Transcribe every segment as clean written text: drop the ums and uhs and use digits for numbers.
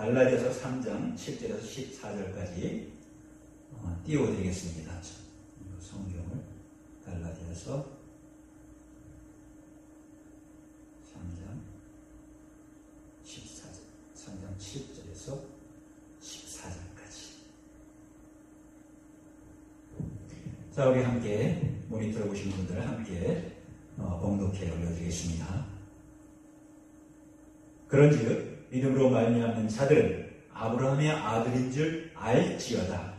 갈라디아서 3장 7절에서 14절까지 띄워드리겠습니다. 성경을 갈라디아서 3장 7절에서 14절까지. 자, 우리 함께 모니터를 보시는 분들 함께 봉독해 올려드리겠습니다. 그런즉 믿음으로 말미암는 자들은 아브라함의 아들인 줄 알지어다.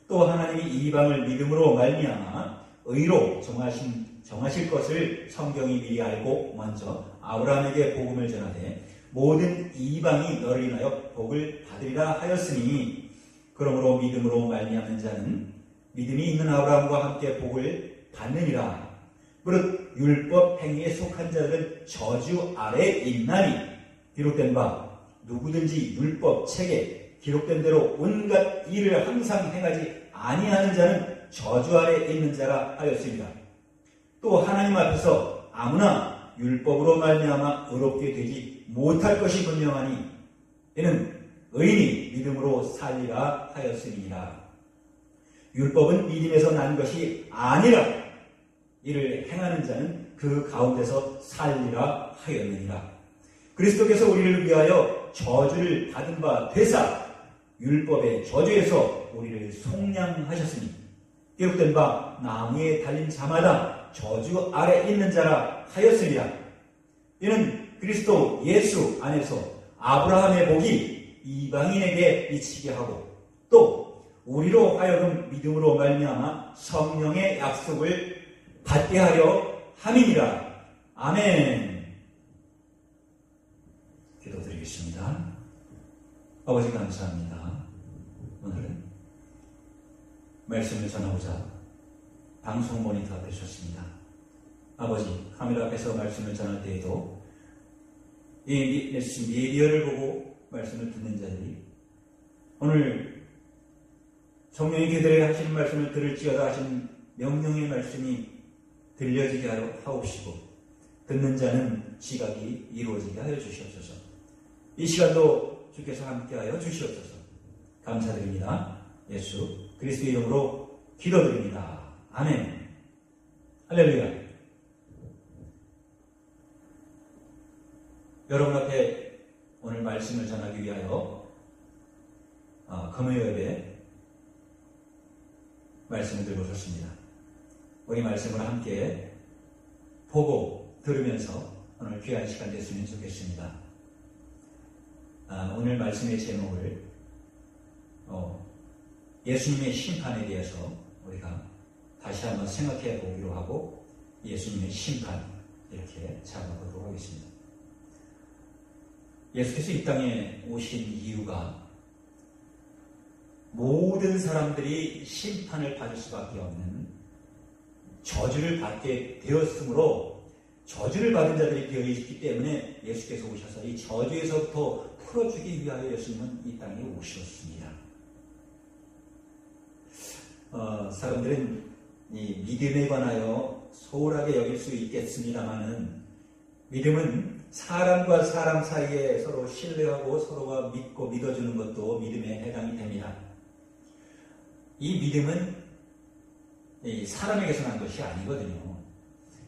또 하나님이 이방을 믿음으로 말미암아 의로 정하실 것을 성경이 미리 알고 먼저 아브라함에게 복음을 전하되 모든 이방이 너를 인하여 복을 받으리라 하였으니, 그러므로 믿음으로 말미암는 자는 믿음이 있는 아브라함과 함께 복을 받느니라. 무릇 율법 행위에 속한 자들은 저주 아래에 있나니, 기록된 바 누구든지 율법 책에 기록된 대로 온갖 일을 항상 행하지 아니하는 자는 저주 아래에 있는 자라 하였습니다. 또 하나님 앞에서 아무나 율법으로 말미암아 의롭게 되지 못할 것이 분명하니, 이는 의인이 믿음으로 살리라 하였음이니라. 율법은 믿음에서 난 것이 아니라 이를 행하는 자는 그 가운데서 살리라 하였느니라. 그리스도께서 우리를 위하여 저주를 받은 바 되사 율법의 저주에서 우리를 속량하셨으니, 기록된 바 나무에 달린 자마다 저주 아래 있는 자라 하였으리라. 이는 그리스도 예수 안에서 아브라함의 복이 이방인에게 미치게 하고, 또 우리로 하여금 믿음으로 말미암아 성령의 약속을 받게 하려 함이니라. 아멘. 기도드리겠습니다. 아버지 감사합니다. 오늘은 말씀을 전하고자 방송 모니터 앞에 섰습니다. 아버지, 카메라 앞에서 말씀을 전할 때에도 이 미디어를 보고 말씀을 듣는 자들이 오늘 성령이 그들에게 하시는 말씀을 들을지어다 하신 명령의 말씀이 들려지게 하옵시고, 듣는 자는 지각이 이루어지게 하여 주시옵소서. 이 시간도 주께서 함께하여 주시옵소서. 감사드립니다. 예수 그리스도 이름으로 기도드립니다. 아멘. 할렐루야. 여러분 앞에 오늘 말씀을 전하기 위하여 금요일에 말씀을 들고 섰습니다. 우리 말씀을 함께 보고 들으면서 오늘 귀한 시간 됐으면 좋겠습니다. 오늘 말씀의 제목을 예수님의 심판에 대해서 우리가 다시 한번 생각해 보기로 하고, 예수님의 심판 이렇게 잡아보도록 하겠습니다. 예수께서 이 땅에 오신 이유가 모든 사람들이 심판을 받을 수밖에 없는 저주를 받게 되었으므로, 저주를 받은 자들이 되어 있기 때문에 예수께서 오셔서 이 저주에서부터 풀어주기 위하여 예수님은 이 땅에 오셨습니다. 사람들은 이 믿음에 관하여 소홀하게 여길 수 있겠습니다만은, 믿음은 사람과 사람 사이에 서로 신뢰하고 서로가 믿고 믿어주는 것도 믿음에 해당이 됩니다. 이 믿음은 이 사람에게서 난 것이 아니거든요.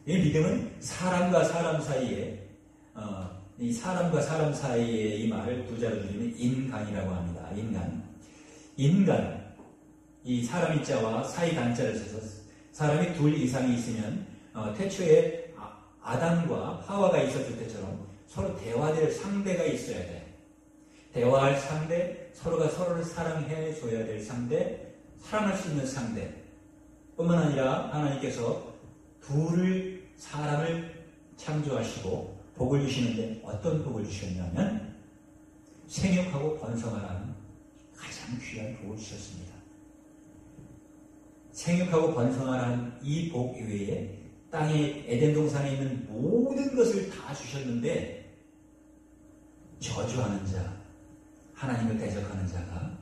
이 믿음은 사람과 사람 사이에, 이 사람과 사람 사이에 이 말을 두 자로 줄이면 인간이라고 합니다. 인간. 이 사람이 자와 사이 단자를 써서 사람이 둘 이상이 있으면 태초에 아담과 하와가 있었을 때처럼 서로 대화될 상대가 있어야 돼. 대화할 상대, 서로가 서로를 사랑해 줘야 될 상대, 사랑할 수 있는 상대 뿐만 아니라 하나님께서 사람을 창조하시고 복을 주시는데 어떤 복을 주셨냐면 생육하고 번성하라는 가장 귀한 복을 주셨습니다. 생육하고 번성하라는 이 복 이외에 땅에 에덴 동산에 있는 모든 것을 다 주셨는데, 저주하는 자, 하나님을 대적하는 자가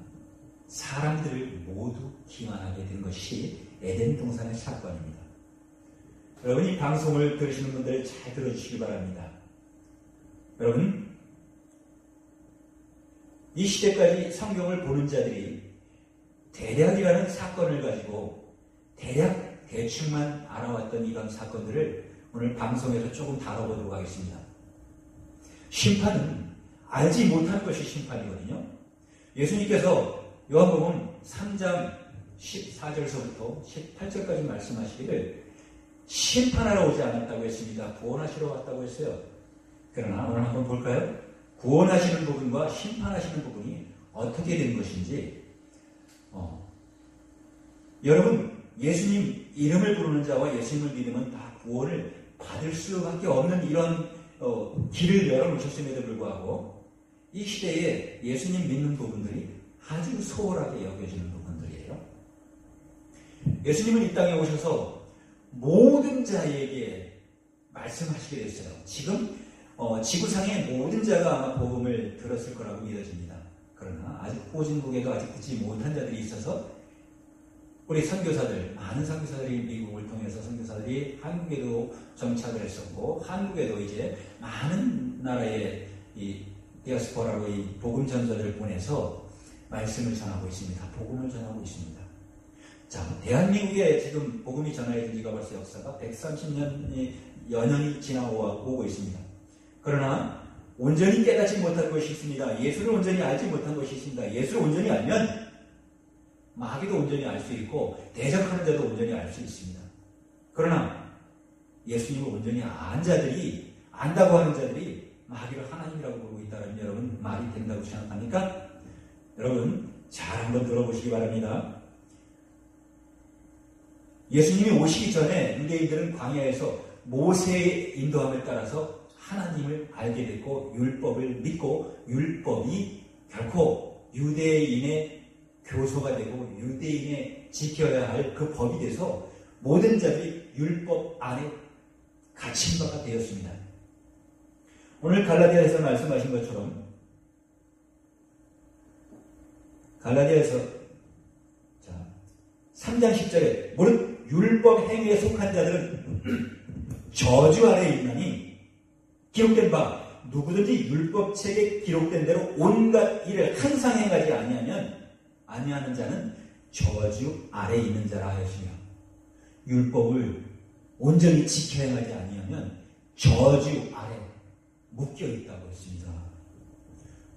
사람들을 모두 기만하게 된 것이 에덴 동산의 사건입니다. 여러분, 이 방송을 들으시는 분들 잘 들어주시기 바랍니다. 여러분, 이 시대까지 성경을 보는 자들이 대략이라는 사건을 가지고 대략 대충만 알아왔던 이런 사건들을 오늘 방송에서 조금 다뤄보도록 하겠습니다. 심판은 알지 못한 것이 심판이거든요. 예수님께서 요한복음 3장 14절서부터 18절까지 말씀하시기를 심판하러 오지 않았다고 했습니다. 구원하시러 왔다고 했어요. 그러나 오늘 한번 볼까요? 구원하시는 부분과 심판하시는 부분이 어떻게 된 것인지. 여러분, 예수님 이름을 부르는 자와 예수님을 믿으면 다 구원을 받을 수밖에 없는 이런 길을 열어놓으셨음에도 불구하고 이 시대에 예수님 믿는 부분들이 아주 소홀하게 여겨지는 부분들이에요. 예수님은 이 땅에 오셔서 모든 자에게 말씀하시게 됐어요. 지금 지구상의 모든 자가 아마 복음을 들었을 거라고 믿어집니다. 그러나 아직 후진국에도 아직 듣지 못한 자들이 있어서 우리 선교사들, 많은 선교사들이 미국을 통해서 선교사들이 한국에도 정착을 했었고 한국에도 이제 많은 나라의 이 디아스포라로 이 복음 전도자들을 보내서 말씀을 전하고 있습니다. 복음을 전하고 있습니다. 자, 대한민국에 지금 복음이 전해진 지가 벌써 역사가 130년이 지나오고 있습니다. 그러나 온전히 깨닫지 못한 것이 있습니다. 예수를 온전히 알지 못한 것이 있습니다. 예수를 온전히 알면 마귀도 온전히 알 수 있고 대적하는 자도 온전히 알 수 있습니다. 그러나 예수님을 온전히 안다고 하는 자들이 마귀를 하나님이라고 부르고 있다면 여러분 말이 된다고 생각합니까? 여러분 잘 한번 들어보시기 바랍니다. 예수님이 오시기 전에 유대인들은 광야에서 모세의 인도함을 따라서 하나님을 알게 됐고 율법을 믿고 율법이 결코 유대인의 교소가 되고 유대인의 지켜야 할 그 법이 돼서 모든 자들이 율법 안에 갇힌 바가 되었습니다. 오늘 갈라디아에서 말씀하신 것처럼 갈라디아에서 3장 10절에 무릇 율법 행위에 속한 자들은 저주 아래에 있나니 기록된 바 누구든지 율법책에 기록된 대로 온갖 일을 항상 행하지 아니하는 자는 저주 아래에 있는 자라 하였으며 율법을 온전히 지켜 행하지 아니하면 저주 아래 묶여 있다고 했습니다.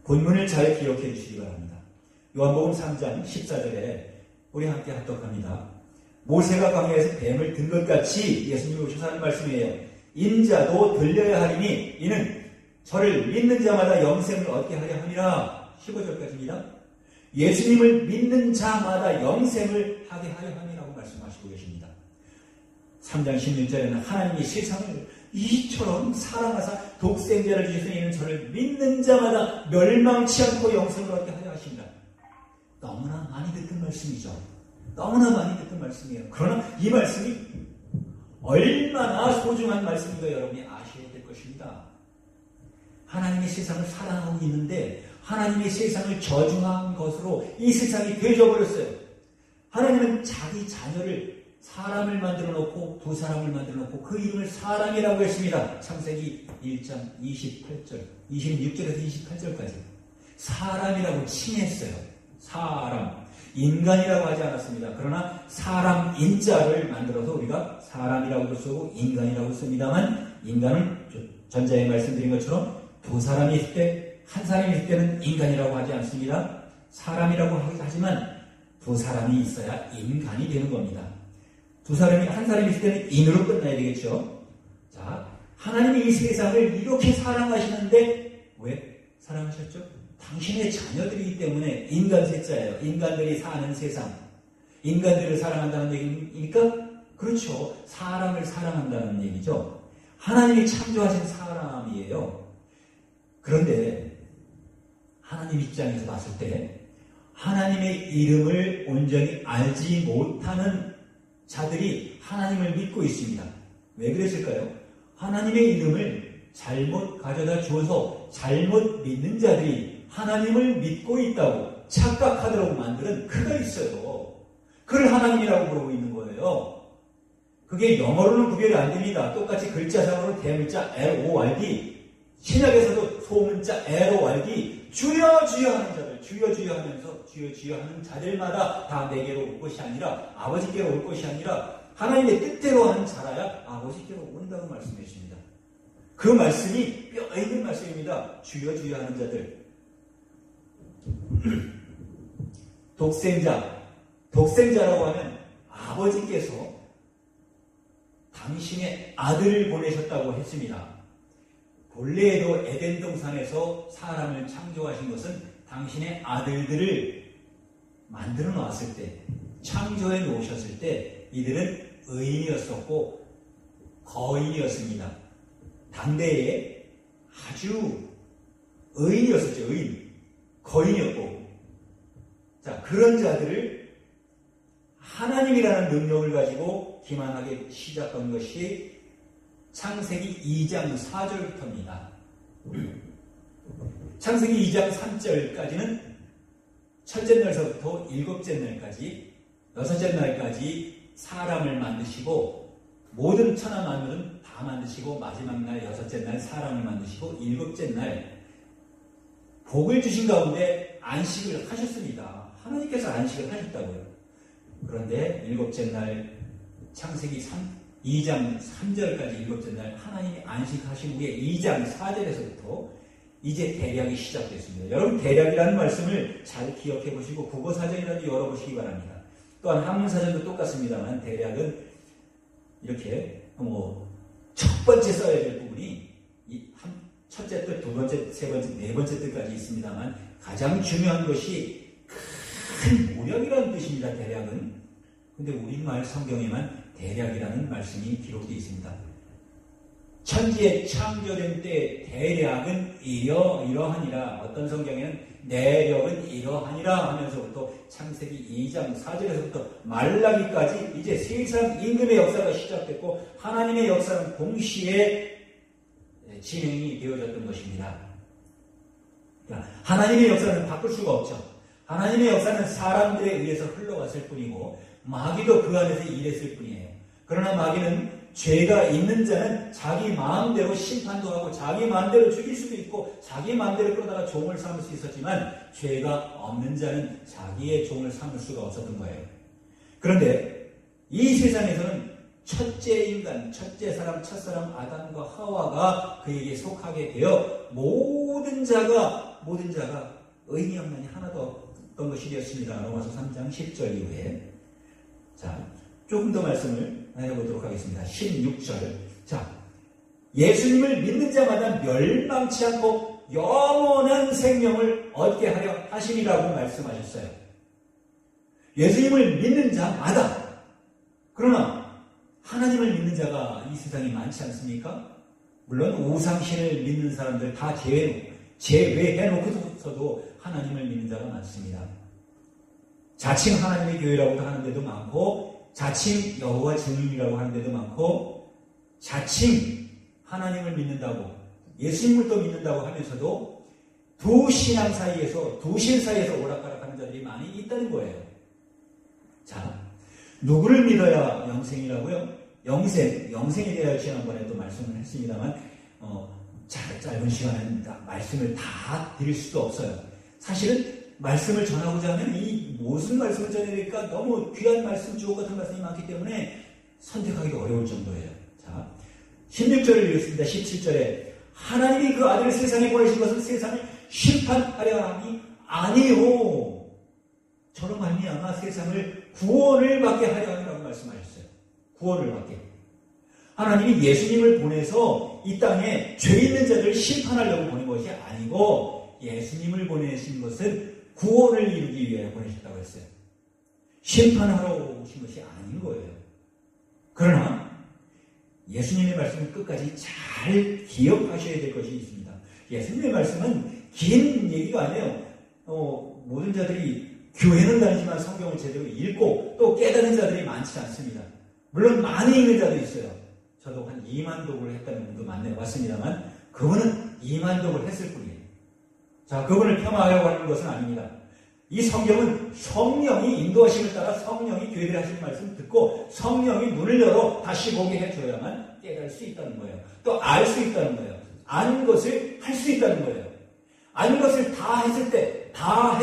본문을 잘 기억해 주시기 바랍니다. 요한복음 3장 14절에 우리 함께 합독합니다. 모세가 광야에서 뱀을 든 것 같이 예수님이 오셔서 하는 말씀이에요. 인자도 들려야 하리니 이는 저를 믿는 자마다 영생을 얻게 하려 함이라. 15절까지입니다. 예수님을 믿는 자마다 영생을 하게 하려 함이라고 말씀하시고 계십니다. 3장 16절에는 하나님이 세상을 이처럼 사랑하사 독생자를 주시는 이는 저를 믿는 자마다 멸망치 않고 영생을 얻게 하려 하십니다. 너무나 많이 듣던 말씀이죠. 너무나 많이 듣던 말씀이에요. 그러나 이 말씀이 얼마나 소중한 말씀인가 여러분이 아셔야 될 것입니다. 하나님이 세상을 사랑하고 있는데 하나님이 세상을 저주한 것으로 이 세상이 되어버렸어요. 하나님은 자기 자녀를 사람을 만들어 놓고 두 사람을 만들어 놓고 그 이름을 사람이라고 했습니다. 창세기 1장 28절, 26절에서 28절까지 사람이라고 칭했어요. 사람, 인간이라고 하지 않았습니다. 그러나 사람 인자를 만들어서 우리가 사람이라고도 쓰고 인간이라고 씁니다만 인간은 전자에 말씀드린 것처럼 두 사람이 있을 때 한 사람이 있을 때는 인간이라고 하지 않습니다. 사람이라고 하지만 두 사람이 있어야 인간이 되는 겁니다. 한 사람이 있을 때는 인으로 끝나야 되겠죠. 자, 하나님이 이 세상을 이렇게 사랑하시는데 왜 사랑하셨죠? 당신의 자녀들이기 때문에 인간 셋자예요. 인간들이 사는 세상. 인간들을 사랑한다는 얘기입니까? 그렇죠. 사람을 사랑한다는 얘기죠. 하나님이 창조하신 사람이에요. 그런데 하나님 입장에서 봤을 때 하나님의 이름을 온전히 알지 못하는 자들이 하나님을 믿고 있습니다. 왜 그랬을까요? 하나님의 이름을 잘못 가져다 주어서 잘못 믿는 자들이 하나님을 믿고 있다고 착각하도록 만드는 그가 있어요. 그를 하나님이라고 부르고 있는 거예요. 그게 영어로는 구별이 안 됩니다. 똑같이 글자상으로 대문자 LORD, 신약에서도 소문자 LORD, 주여 주여 하는 자들, 주여 주여 하면서 주여 주여 하는 자들마다 다 내게로 올 것이 아니라 아버지께로 올 것이 아니라 하나님의 뜻대로 하는 자라야 아버지께로 온다고 말씀해 주십니다. 그 말씀이 뼈있는 말씀입니다. 주여 주여 하는 자들. 독생자라고 하면 아버지께서 당신의 아들을 보내셨다고 했습니다. 본래에도 에덴 동산에서 사람을 창조하신 것은 당신의 아들들을 만들어 놓았을 때, 창조해 놓으셨을 때 이들은 의인이었었고 거인이었습니다. 당대에 아주 의인이었었죠. 의인. 거인이었고. 자, 그런 자들을 하나님이라는 능력을 가지고 기만하게 시작한 것이 창세기 2장 4절부터입니다. 창세기 2장 3절까지는 첫째 날서부터 일곱째 날까지, 여섯째 날까지 사람을 만드시고 모든 천하 만물은 다 만드시고 마지막 날 여섯째 날 사람을 만드시고 일곱째 날 복을 주신 가운데 안식을 하셨습니다. 하나님께서 안식을 하셨다고요. 그런데 일곱째 날 창세기 2장 3절까지 일곱째 날 하나님이 안식하신 후에 2장 4절에서부터 이제 대략이 시작됐습니다. 여러분 대략이라는 말씀을 잘 기억해 보시고 국어사전이라도 열어보시기 바랍니다. 또한 한문사전도 똑같습니다만 대략은 이렇게 첫 번째 써야 될 부분이 첫째 뜻, 두 번째, 세 번째, 네 번째 뜻까지 있습니다만 가장 중요한 것이 큰 모략이라는 뜻입니다. 대략은. 근데 우리말 성경에만 대략이라는 말씀이 기록되어 있습니다. 천지에 창조된 때 대략은 이러하니라. 어떤 성경에는 내력은 이러하니라 하면서부터 창세기 2장 4절에서부터 말라기까지 이제 세상 임금의 역사가 시작됐고 하나님의 역사는 동시에 진행이 되어졌던 것입니다. 그러니까 하나님의 역사는 바꿀 수가 없죠. 하나님의 역사는 사람들에 의해서 흘러갔을 뿐이고 마귀도 그 안에서 일했을 뿐이에요. 그러나 마귀는 죄가 있는 자는 자기 마음대로 심판도 하고 자기 마음대로 죽일 수도 있고 자기 마음대로 끌어다가 종을 삼을 수 있었지만 죄가 없는 자는 자기의 종을 삼을 수가 없었던 거예요. 그런데 이 세상에서는 첫째 인간, 첫째 사람, 첫사람 아담과 하와가 그에게 속하게 되어 모든 자가 의인이 없나니 하나도 없던 것이 되었습니다. 로마서 3장 10절 이후에. 자, 조금 더 말씀을 해보도록 하겠습니다. 16절. 자, 예수님을 믿는 자마다 멸망치 않고 영원한 생명을 얻게 하려 하심이라고 말씀하셨어요. 예수님을 믿는 자마다. 그러나 하나님을 믿는 자가 이 세상에 많지 않습니까? 물론 우상신을 믿는 사람들 다 제외해놓고서도 하나님을 믿는 자가 많습니다. 자칭 하나님의 교회라고도 하는 데도 많고 자칭 여호와 증인이라고 하는 데도 많고 자칭 하나님을 믿는다고 예수님을 또 믿는다고 하면서도 두 신앙 사이에서 두 신 사이에서 오락가락하는 자들이 많이 있다는 거예요. 자, 누구를 믿어야 영생이라고요? 영생에 대하여 지난번에 또 말씀을 했습니다만 짧은 시간에 말씀을 다 드릴 수도 없어요. 사실은 말씀을 전하고자 하면 이 무슨 말씀을 전해야 될까 너무 귀한 말씀, 주옥 같은 말씀이 많기 때문에 선택하기 어려울 정도예요. 자, 16절을 읽겠습니다. 17절에 하나님이 그 아들을 세상에 보내신 것은 세상을 심판하려 함이 아니요 저로 말미암아 세상을 구원을 받게 하려 함이라고 말씀하셨어요. 구원을 받게. 하나님이 예수님을 보내서 이 땅에 죄 있는 자들을 심판하려고 보낸 것이 아니고 예수님을 보내신 것은 구원을 이루기 위해 보내셨다고 했어요. 심판하러 오신 것이 아닌 거예요. 그러나 예수님의 말씀을 끝까지 잘 기억하셔야 될 것이 있습니다. 예수님의 말씀은 긴 얘기가 아니에요. 모든 자들이 교회는 다니지만 성경을 제대로 읽고 또 깨닫는 자들이 많지 않습니다. 물론 많이 읽는 자도 있어요. 저도 한 2만 독을 했다는 분도 만나봤습니다만 그분은 2만 독을 했을 뿐이에요. 자, 그분을 폄하하려고 하는 것은 아닙니다. 이 성경은 성령이 인도하심을 따라 성령이 교회들이 하시는 말씀 듣고 성령이 눈을 열어 다시 보게 해줘야만 깨달을 수 있다는 거예요. 또 알 수 있다는 거예요. 아는 것을 할 수 있다는 거예요. 아닌 것을 다 했을 때 다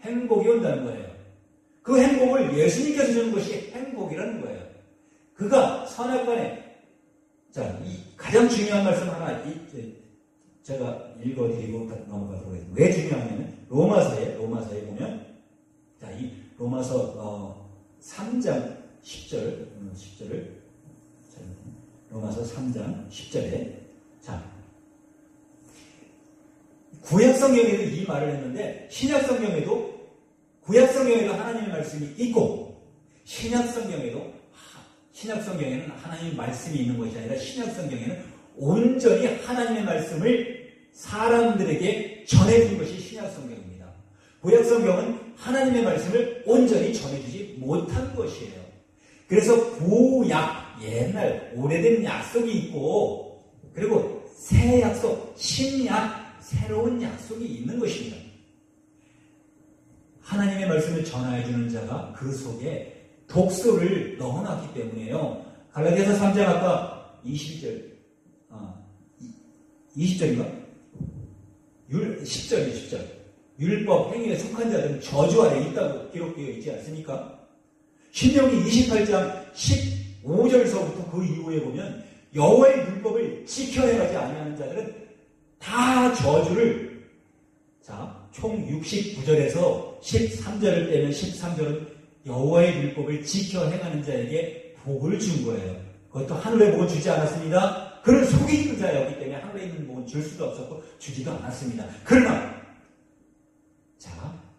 행복이 온다는 거예요. 그 행복을 예수님께서 주는 것이 행복이라는 거예요. 그가 선악간에 가장 중요한 말씀 하나 제가 읽어드리고 넘어가도록 하겠습니다. 왜 중요하냐면 로마서에 보면 이 로마서 3장 10절을 로마서 3장 10절에 구약성경에도 이 말을 했는데 신약성경에도 구약성경에도 하나님의 말씀이 있고 신약성경에는 하나님의 말씀이 있는 것이 아니라 신약성경에는 온전히 하나님의 말씀을 사람들에게 전해준 것이 신약성경입니다. 구약성경은 하나님의 말씀을 온전히 전해주지 못한 것이에요. 그래서 구약, 옛날 오래된 약속이 있고 그리고 새 약속, 신약, 새로운 약속이 있는 것입니다. 하나님의 말씀을 전하여주는 자가 그 속에 독소를 넣어놨기 때문에요. 갈라디아서 3장 아까 20절인가? 10절. 율법 행위에 속한 자들은 저주 아래 있다고 기록되어 있지 않습니까? 신명기 28장 15절서부터 그 이후에 보면 여호와의 율법을 지켜 행하지 아니하는 자들은 다 저주를 총 69절에서 13절을 빼면 13절은 여호와의 율법을 지켜 행하는 자에게 복을 준 거예요. 그것도 하늘의 복은 주지 않았습니다. 그는 속이는 자였기 때문에 하늘에 있는 복은 줄 수도 없었고 주지도 않았습니다. 그러나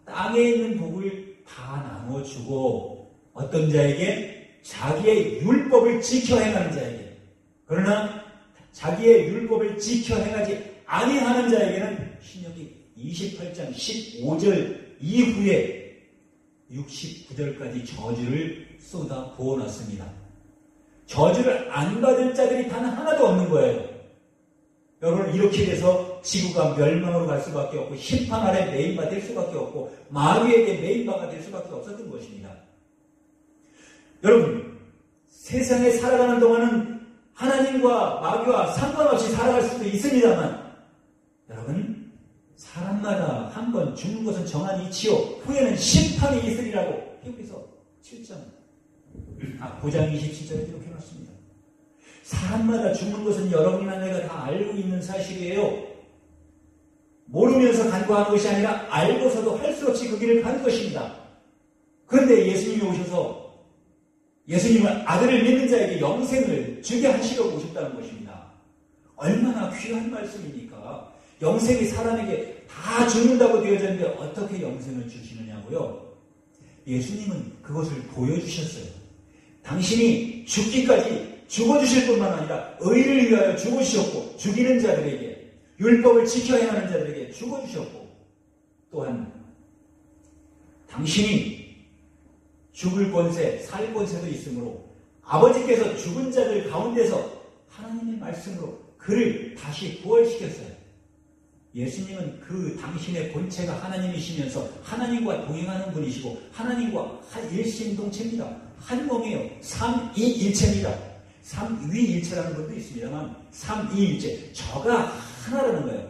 땅에 있는 복을 다 나눠주고 어떤 자에게 자기의 율법을 지켜 행하는 자에게 그러나 자기의 율법을 지켜 행하지 아니하는 자에게는 신명기 28장 15절 이후에 69절까지 저주를 쏟아 부어놨습니다. 저주를 안 받을 자들이 단 하나도 없는 거예요. 여러분 이렇게 돼서 지구가 멸망으로 갈 수밖에 없고 심판 아래 매인바 될 수밖에 없고 마귀에게 매인바가 될 수밖에 없었던 것입니다. 여러분 세상에 살아가는 동안은 하나님과 마귀와 상관없이 살아갈 수도 있습니다만 여러분 사람마다 한 번 죽는 것은 정한 이치요 후에는 심판이 있으리라고 히브리서 9장 27절에 이렇게 해놨습니다. 사람마다 죽는 것은 여러분이나 내가 다 알고 있는 사실이에요. 모르면서 간과하는 것이 아니라 알고서도 할 수 없이 그 길을 가는 것입니다. 그런데 예수님이 오셔서 예수님은 아들을 믿는 자에게 영생을 주게 하시려고 오셨다는 것입니다. 얼마나 귀한 말씀입니까? 영생이 사람에게 다 죽는다고 되어졌는데 어떻게 영생을 주시느냐고요? 예수님은 그것을 보여주셨어요. 당신이 죽기까지 죽어주실 뿐만 아니라 의를 위하여 죽으셨고 죽이는 자들에게 율법을 지켜 행하는 자들에게 죽어주셨고 또한 당신이 죽을 권세, 살 권세도 있으므로 아버지께서 죽은 자들 가운데서 하나님의 말씀으로 그를 다시 부활시켰어요. 예수님은 그 당신의 본체가 하나님이시면서 하나님과 동행하는 분이시고 하나님과 일심동체입니다. 한 몸이에요. 삼위일체입니다. 삼위일체라는 분도 있습니다만 삼위일체 저가 하나라는 거예요.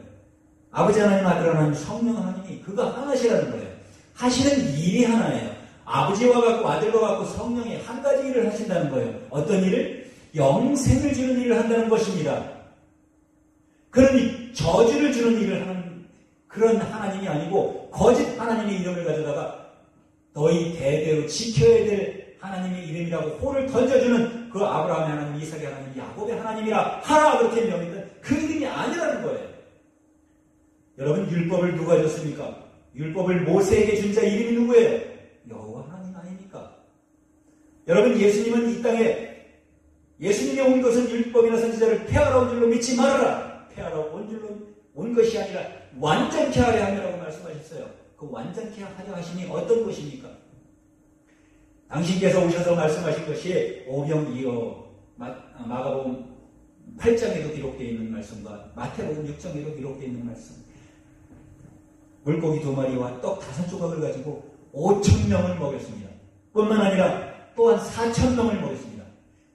아버지 하나님, 아들 하나님, 성령 하나님이 그가 하나시라는 거예요. 하시는 일이 하나예요. 아버지와 같고 아들과 같고 성령이 한 가지 일을 하신다는 거예요. 어떤 일을? 영생을 주는 일을 한다는 것입니다. 그러니 저주를 주는 일을 하는 그런 하나님이 아니고 거짓 하나님의 이름을 가져다가 너희 대대로 지켜야 될 하나님의 이름이라고 호를 던져주는 그 아브라함의 하나님, 이삭의 하나님, 야곱의 하나님이라 하나 그렇게 명했던 그 이름이 아니라는 거예요. 여러분 율법을 누가 줬습니까? 율법을 모세에게 준 자 이름이 누구예요? 여호와 하나님 아닙니까? 여러분 예수님은 이 땅에 예수님이 온 것은 율법이나 선지자를 폐하러 온 줄로 믿지 말아라. 폐하러 온 줄로 온 것이 아니라 완전케 하려 함이라고 말씀하셨어요. 그 완전케 하려 하심이 어떤 것입니까? 당신께서 오셔서 말씀하신 것이 오병이어 마가복음 8장에도 기록되어 있는 말씀과 마태복음 6장에도 기록되어 있는 말씀. 물고기 2마리와 떡 5조각을 가지고 5,000명을 먹였습니다. 뿐만 아니라 또한 4,000명을 먹였습니다.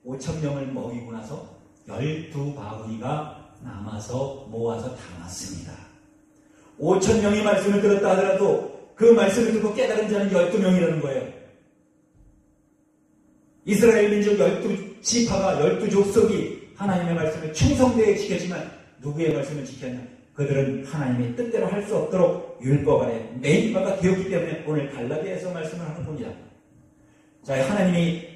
5,000명을 먹이고 나서 12바구니가 남아서 모아서 담았습니다. 5,000명이 말씀을 들었다 하더라도 그 말씀을 듣고 깨달은 자는 12명이라는 거예요. 이스라엘 민족 12지파가 12족속이 하나님의 말씀을 충성되게 지켰지만 누구의 말씀을 지켰냐? 그들은 하나님의 뜻대로 할 수 없도록 율법 아래 매인바가 되었기 때문에 오늘 갈라디아에서 말씀을 하는 겁니다. 자, 하나님이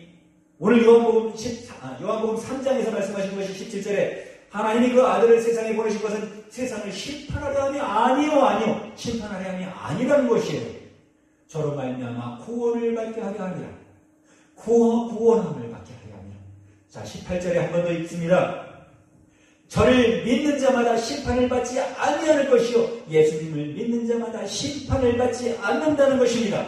오늘 요한복음 3장에서 말씀하신 것이 17절에 하나님이 그 아들을 세상에 보내신 것은 세상을 심판하려 함이 아니요 심판하려 함이 아니라는 것이에요. 저로 말미암아 구원을 받게 하려 함이라. 구원함을 받게 하려 함이라. 자, 18절에 한 번 더 읽습니다. 저를 믿는 자마다 심판을 받지 아니하는 것이요 예수님을 믿는 자마다 심판을 받지 않는다는 것입니다.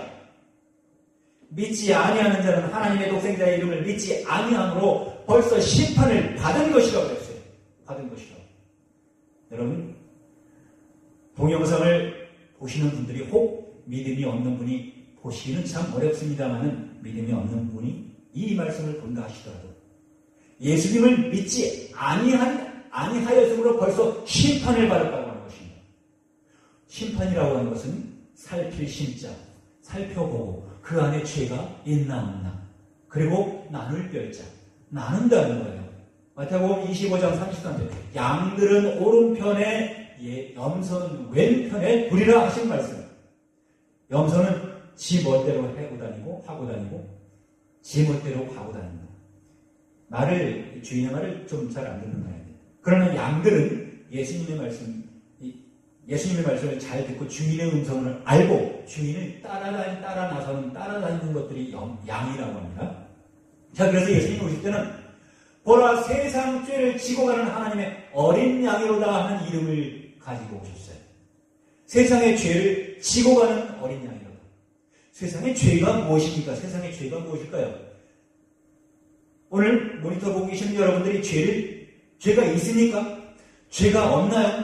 믿지 아니하는 자는 하나님의 독생자의 이름을 믿지 아니함으로 벌써 심판을 받은 것이라고 했어요. 받은 것이라고. 여러분, 동영상을 보시는 분들이 혹 믿음이 없는 분이 보시기는 참 어렵습니다만은 믿음이 없는 분이 이 말씀을 본다 하시더라도 예수님을 믿지 아니하였으므로 벌써 심판을 받았다고 하는 것입니다. 심판이라고 하는 것은 살필 심자, 살펴보고 그 안에 죄가 있나 없나, 그리고 나눌 뼈자, 나눈다는 거예요. 마태복음 25장 33절 양들은 오른편에 염소는 왼편에 두리라 하신 말씀. 염소는 지 멋대로 하고 다니고 지 멋대로 가고 다닌다. 주인의 말을 좀 잘 안 듣는 거예요. 그러나 양들은 예수님의 말씀을 잘 듣고 주인의 음성을 알고 주인을 따라 나서는 것들이 양이라고 합니다. 자, 그래서 예수님이 오실 때는 보라 세상 죄를 지고 가는 하나님의 어린 양이로다 하는 이름을 가지고 오셨어요. 세상의 죄를 지고 가는 어린 양이로다. 세상의 죄가 무엇입니까? 세상의 죄가 무엇일까요? 오늘 모니터 보고 계시는 여러분들이 죄가 있습니까? 죄가 없나요?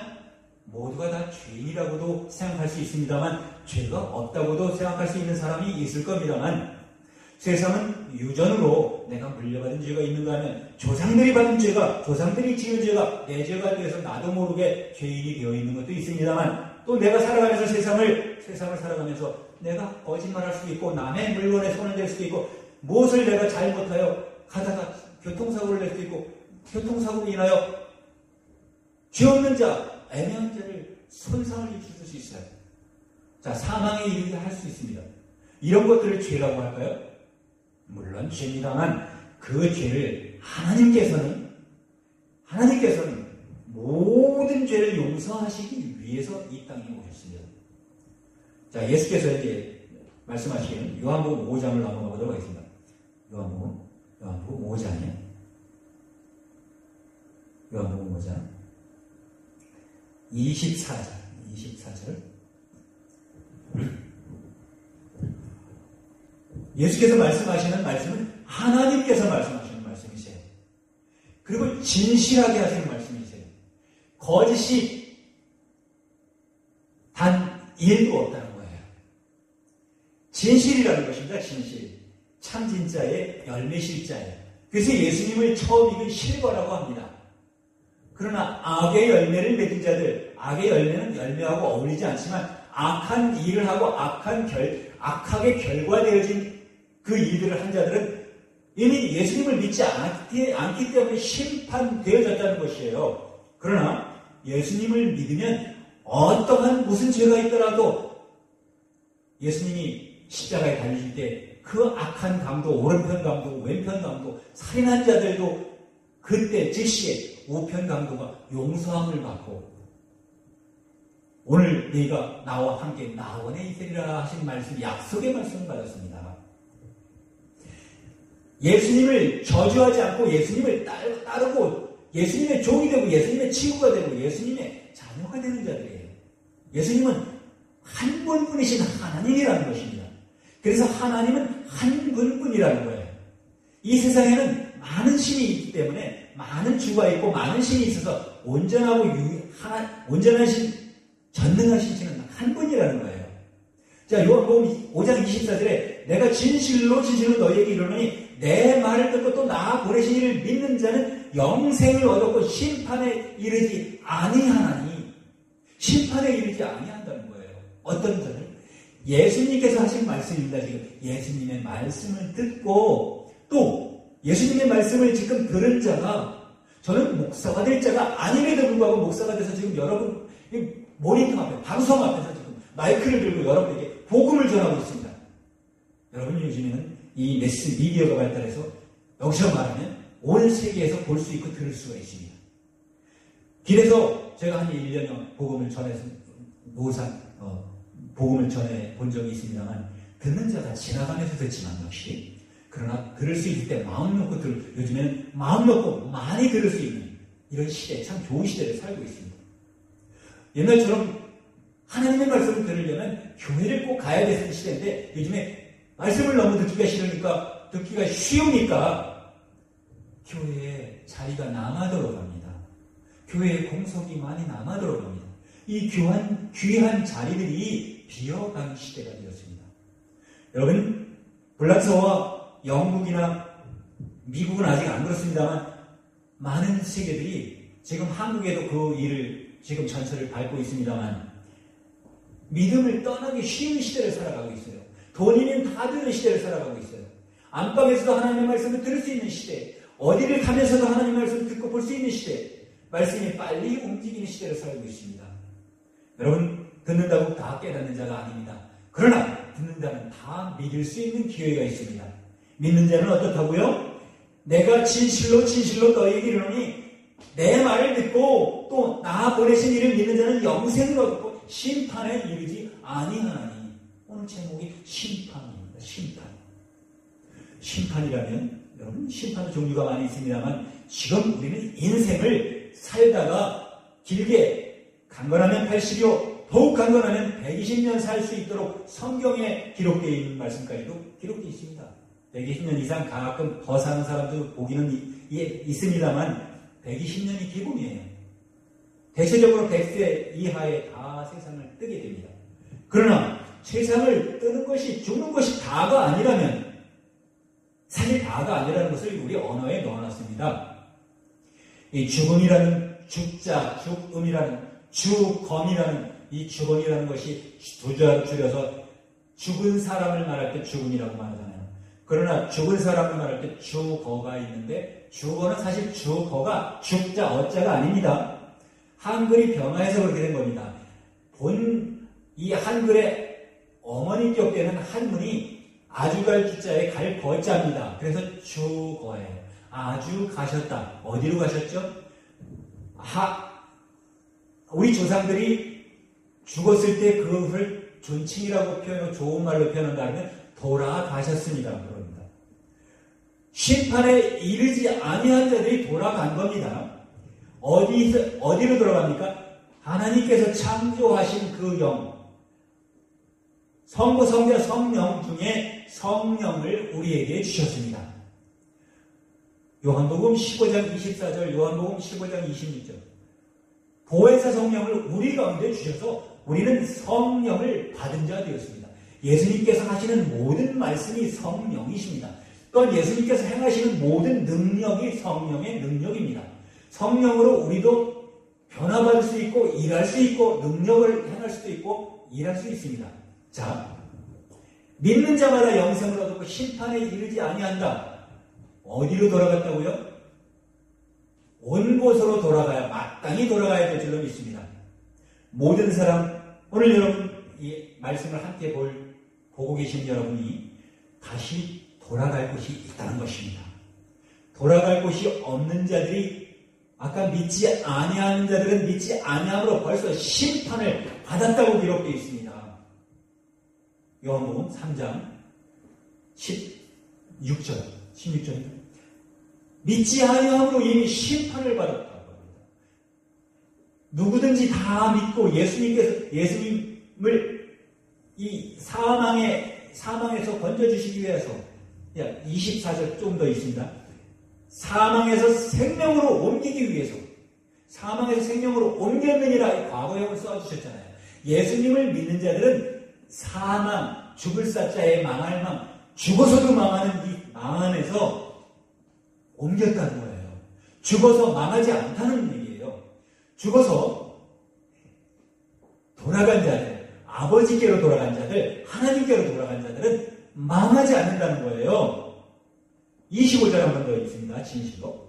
모두가 다 죄인이라고도 생각할 수 있습니다만 죄가 없다고도 생각할 수 있는 사람이 있을 겁니다만 세상은 유전으로 내가 물려받은 죄가 있는가 하면 조상들이 받은 죄가, 조상들이 지은 죄가 내 죄가 되어서 나도 모르게 죄인이 되어 있는 것도 있습니다만 또 내가 살아가면서 세상을 살아가면서 내가 거짓말할 수도 있고 남의 물건에 손을 댈 수도 있고 무엇을 내가 잘못하여 가다가 교통사고를 낼 수도 있고 교통사고로 인하여 죄 없는 자, 애매한 자를 손상을 입힐 수 있어요. 자, 사망에 이르게 할 수 있습니다. 이런 것들을 죄라고 할까요? 물론 죄입니다만 그 죄를 하나님께서는 모든 죄를 용서하시기 위해서 이 땅에 오셨습니다. 자, 예수께서 이제 말씀하시기는 요한복음 5장을 넘어가 보도록 하겠습니다. 요한복음 5장이에요. 요한복음 5장 24절 예수께서 말씀하시는 말씀은 하나님께서 말씀하시는 말씀이세요. 그리고 진실하게 하시는 말씀이세요. 거짓이 단 1도 없다는 거예요. 진실이라는 것입니다. 진실. 참 진짜의 열매실자예요. 그래서 예수님을 처음 읽은 실과라고 합니다. 그러나 악의 열매를 맺은 자들, 악의 열매는 열매하고 어울리지 않지만 악한 일을 하고 악하게 결과되어진 그 일들을 한 자들은 이미 예수님을 믿지 않기 때문에 심판되어졌다는 것이에요. 그러나 예수님을 믿으면 어떠한 무슨 죄가 있더라도 예수님이 십자가에 달리실 때 그 악한 강도, 오른편 강도, 왼편 강도, 살인한 자들도 그때 즉시에 우편 강도가 용서함을 받고 오늘 네가 나와 함께 나원에 있으리라 하신 말씀, 약속의 말씀을 받았습니다. 예수님을 저주하지 않고 예수님을 따르고 예수님의 종이 되고 예수님의 친구가 되고 예수님의 자녀가 되는 자들이에요. 예수님은 한 분뿐이신 하나님이라는 것입니다. 그래서 하나님은 한 분뿐이라는 거예요. 이 세상에는 많은 신이 있기 때문에 많은 주가 있고 많은 신이 있어서 온전한 신, 전능하신 신은 한 분이라는 거예요. 자, 요한복음 5장 24절에 내가 진실로 너희에게 이르노니 내 말을 듣고 또 나 보내신 이를 믿는 자는 영생을 얻었고 심판에 이르지 아니하나니. 심판에 이르지 아니한다는 거예요. 어떤 자들? 예수님께서 하신 말씀입니다. 지금 예수님의 말씀을 듣고 또 예수님의 말씀을 지금 들은 자가 저는 목사가 될 자가 아님에도 불구하고 목사가 돼서 지금 여러분 모니터 앞에 방송 앞에서 지금 마이크를 들고 여러분에게 복음을 전하고 있습니다. 여러분 요즘에는 이 매스 미디어가 발달해서 여기서 말하면 온 세계에서 볼 수 있고 들을 수가 있습니다. 길에서 제가 한 1년여 복음을 전해서 복음을 전해 본 적이 있습니다만 듣는 자가 지나가면서 듣지만 역시 그러나 들을 수 있을 때 마음 놓고 요즘에는 마음 놓고 많이 들을 수 있는 이런 시대, 참 좋은 시대를 살고 있습니다. 옛날처럼 하나님의 말씀을 들으려면 교회를 꼭 가야 되는 시대인데 요즘에 말씀을 너무 듣기가 싫으니까 듣기가 쉬우니까 교회에 자리가 남아도록 합니다. 교회에 공석이 많이 남아도록 합니다. 이 귀한 자리들이 비어가는 시대가 되었습니다. 여러분 불란서와 영국이나 미국은 아직 안 그렇습니다만 많은 세계들이 지금 한국에도 그 일을 지금 전철을 밟고 있습니다만 믿음을 떠나기 쉬운 시대를 살아가고 있어요. 돈이면 다 드는 시대를 살아가고 있어요. 안방에서도 하나님의 말씀을 들을 수 있는 시대, 어디를 가면서도 하나님의 말씀을 듣고 볼 수 있는 시대, 말씀이 빨리 움직이는 시대를 살고 있습니다. 여러분 듣는다고 다 깨닫는 자가 아닙니다. 그러나 듣는다면 다 믿을 수 있는 기회가 있습니다. 믿는 자는 어떻다고요? 내가 진실로 너희에게 이르노니 내 말을 듣고 또 나 보내신 이를 믿는 자는 영생을 얻고 심판에 이르지 아니하나니. 오늘 제목이 심판입니다. 심판이라면 여러분 심판의 종류가 많이 있습니다만 지금 우리는 인생을 살다가 길게 강건하면 80여 더욱 강건하면 120년 살 수 있도록 성경에 기록되어 있는 말씀까지도 기록되어 있습니다. 120년 이상 가끔 더 사는 사람도 보기는 있습니다만 120년이 기본이에요. 대체적으로 100세 이하에 다 세상을 뜨게 됩니다. 그러나 세상을 뜨는 것이 죽는 것이 다가 아니라면 사실 다가 아니라는 것을 우리 언어에 넣어놨습니다. 이 죽음이라는 죽자, 죽음이라는 죽검이라는 이 죽음이라는 것이 두 자로 줄여서 죽은 사람을 말할 때 죽음이라고 말하잖아요. 그러나 죽은 사람을 말할 때 죽어가 있는데 죽어는 사실 죽어가 죽자 어자가 아닙니다. 한글이 변화해서 그렇게 된 겁니다. 이 한글의 어머니격 되는 한문이 아주 갈 주자에 갈 거자입니다. 그래서 죽어예요. 아주 가셨다. 어디로 가셨죠? 우리 조상들이 죽었을 때 그것을 존칭이라고 표현하고 좋은 말로 표현한다면 돌아가셨습니다. 그럽니다. 심판에 이르지 아니한 자들이 돌아간 겁니다. 어디로 돌아갑니까? 하나님께서 창조하신 그 영, 성부, 성자, 성령 중에 성령을 우리에게 주셨습니다. 요한복음 15장 24절, 요한복음 15장 26절. 보혜사 성령을 우리 가운데 주셔서 우리는 성령을 받은 자 되었습니다. 예수님께서 하시는 모든 말씀이 성령이십니다. 또한 예수님께서 행하시는 모든 능력이 성령의 능력입니다. 성령으로 우리도 변화받을 수 있고 일할 수 있고 능력을 행할 수도 있고 일할 수 있습니다. 자, 믿는 자마다 영생을 얻고 심판에 이르지 아니한다. 어디로 돌아갔다고요? 온 곳으로 돌아가야 마땅히 돌아가야 될 줄로 믿습니다. 모든 사람, 오늘 여러분 이 말씀을 함께 보고 계신 여러분이 다시 돌아갈 곳이 있다는 것입니다. 돌아갈 곳이 없는 자들이 아까 믿지 아니하는 자들은 믿지 아니함으로 벌써 심판을 받았다고 기록되어 있습니다. 요한복음 3장 16절 믿지 아니함으로 이미 심판을 받았다고 합니다. 누구든지 다 믿고 예수님을 이 사망에서 건져주시기 위해서 24절 좀 더 있습니다. 사망에서 생명으로 옮기기 위해서 사망에서 생명으로 옮겼느니라 과거형을 써주셨잖아요. 예수님을 믿는 자들은 사망, 죽을 사자의 망할 망, 죽어서도 망하는 이 망 안에서 옮겼다는 거예요. 죽어서 망하지 않다는 얘기예요. 죽어서 돌아간 자들, 아버지께로 돌아간 자들, 하나님께로 돌아간 자들은 망하지 않는다는 거예요. 25절 한 번 더 있습니다. 진실로.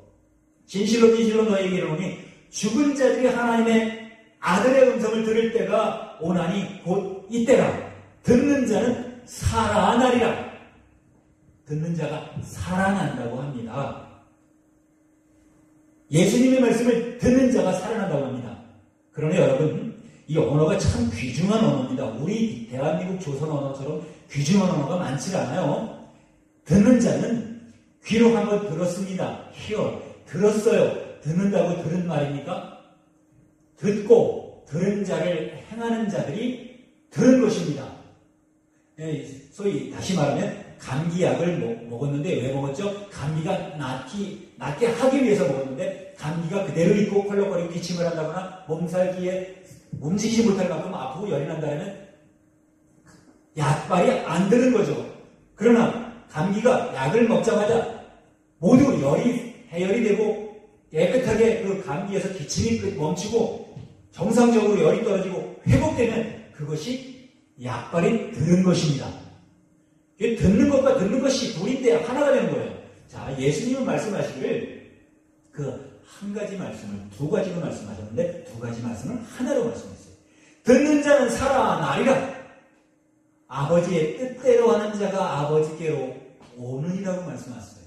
진실로 너희에게 이르노니 죽은 자들이 하나님의 아들의 음성을 들을 때가 오나니 곧 이때라. 듣는 자는 살아나리라. 듣는 자가 살아난다고 합니다. 예수님의 말씀을 듣는 자가 살아난다고 합니다. 그러나 여러분, 이 언어가 참 귀중한 언어입니다. 우리 대한민국 조선 언어처럼 귀중한 언어가 많지 않아요. 듣는 자는 귀로 한번 들었습니다. hear, 들었어요. 듣는다고 들은 말입니까? 듣고 들은 자를 행하는 자들이 들은 것입니다. 소위 다시 말하면 감기약을 먹었는데 왜 먹었죠? 감기가 낫게 하기 위해서 먹었는데 감기가 그대로 있고 펄럭거리고 기침을 한다거나 몸살기에 움직이지 못할 만큼 아프고 열이 난다면 약발이 안 드는 거죠. 그러나 감기가 약을 먹자마자 모두 해열이 되고 깨끗하게 그 감기에서 기침이 멈추고 정상적으로 열이 떨어지고 회복되면 그것이 약발이 들은 것입니다. 듣는 것과 듣는 것이 둘인데 하나가 되는 거예요. 자, 예수님은 말씀하시기를 그 한 가지 말씀을 두 가지로 말씀하셨는데 두 가지 말씀을 하나로 말씀했어요. 듣는 자는 살아나리라. 아버지의 뜻대로 하는 자가 아버지께로 오느니라고 말씀하셨어요.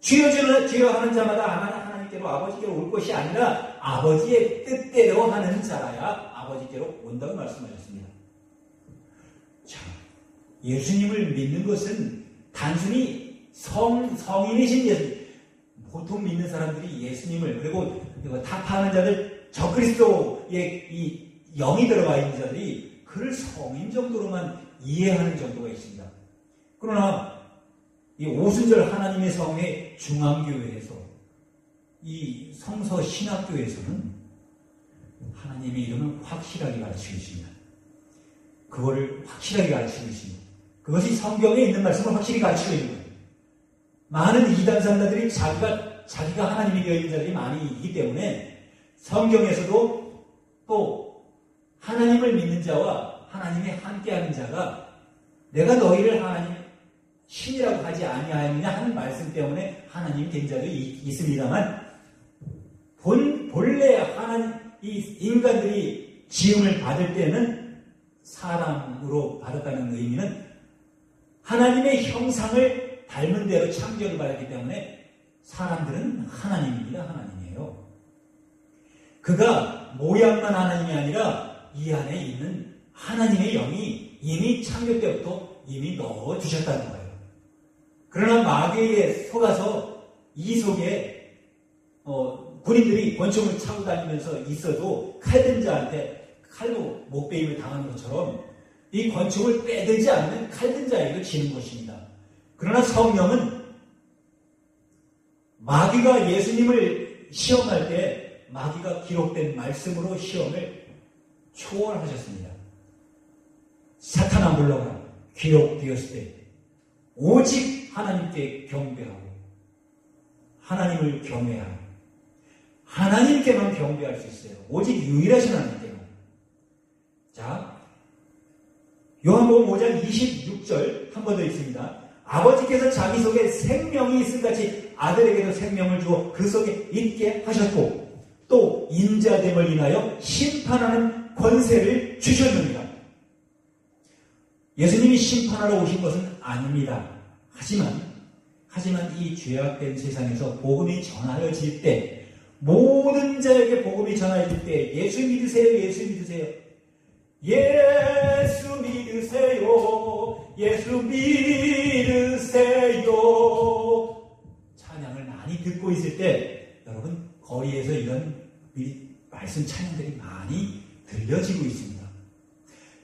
주여 하는 자마다 하나님께로 아버지께로 올 것이 아니라 아버지의 뜻대로 하는 자라야 아버지께로 온다고 말씀하셨습니다. 자, 예수님을 믿는 것은 단순히 성인이신 예수님, 보통 믿는 사람들이 예수님을, 그리고 타파하는 자들, 적그리스도의 이 영이 들어가 있는 자들이 그를 성인 정도로만 이해하는 정도가 있습니다. 그러나 이 오순절 하나님의 성회 중앙교회에서, 이 성서 신학교에서는 하나님의 이름을 확실하게 가르치고 있습니다. 그거를 확실하게 가르치고 있습니다. 그것이 성경에 있는 말씀을 확실히 가르치고 있는 거예요. 많은 이단산자들이 자기가 하나님이 되어 있는 자들이 많이 있기 때문에 성경에서도 또 하나님을 믿는 자와 하나님에 함께하는 자가 내가 너희를 하나님 신이라고 하지 아니하였느냐 하는 말씀 때문에 하나님이 된 자도 있습니다만 본래 이 인간들이 지음을 받을 때는 사람으로 받았다는 의미는 하나님의 형상을 닮은 대로 창조를 받았기 때문에 사람들은 하나님입니다. 하나님이에요. 그가 모양만 하나님이 아니라 이 안에 있는 하나님의 영이 이미 창조 때부터 이미 넣어주셨다는 거예요. 그러나 마귀에 속아서 이 속에 군인들이 권총을 차고 다니면서 있어도 칼든 자한테 칼로 목베임을 당하는 것처럼 이 권총을 빼들지 않는 칼든 자에게 지는 것입니다. 그러나 성령은 마귀가 예수님을 시험할 때 마귀가 기록된 말씀으로 시험을 초월하셨습니다. 사탄아 물러가라. 기록되었을 때 오직 하나님께 경배하고 하나님을 경외하라. 하나님께만 경배할 수 있어요. 오직 유일하신 하나님께만. 자, 요한복음 5장 26절 한 번 더 있습니다. 아버지께서 자기 속에 생명이 있음 같이 아들에게도 생명을 주어 그 속에 있게 하셨고 또 인자됨을 인하여 심판하는 권세를 주셨느니라. 예수님이 심판하러 오신 것은 아닙니다. 하지만 이 죄악된 세상에서 복음이 전하여질 때 모든 자에게 복음이 전하여질 때 예수 믿으세요. 예수 믿으세요. 예수 믿으세요. 예수 믿으세요. 찬양을 많이 듣고 있을 때 여러분 거리에서 이런 말씀 찬양들이 많이 들려지고 있습니다.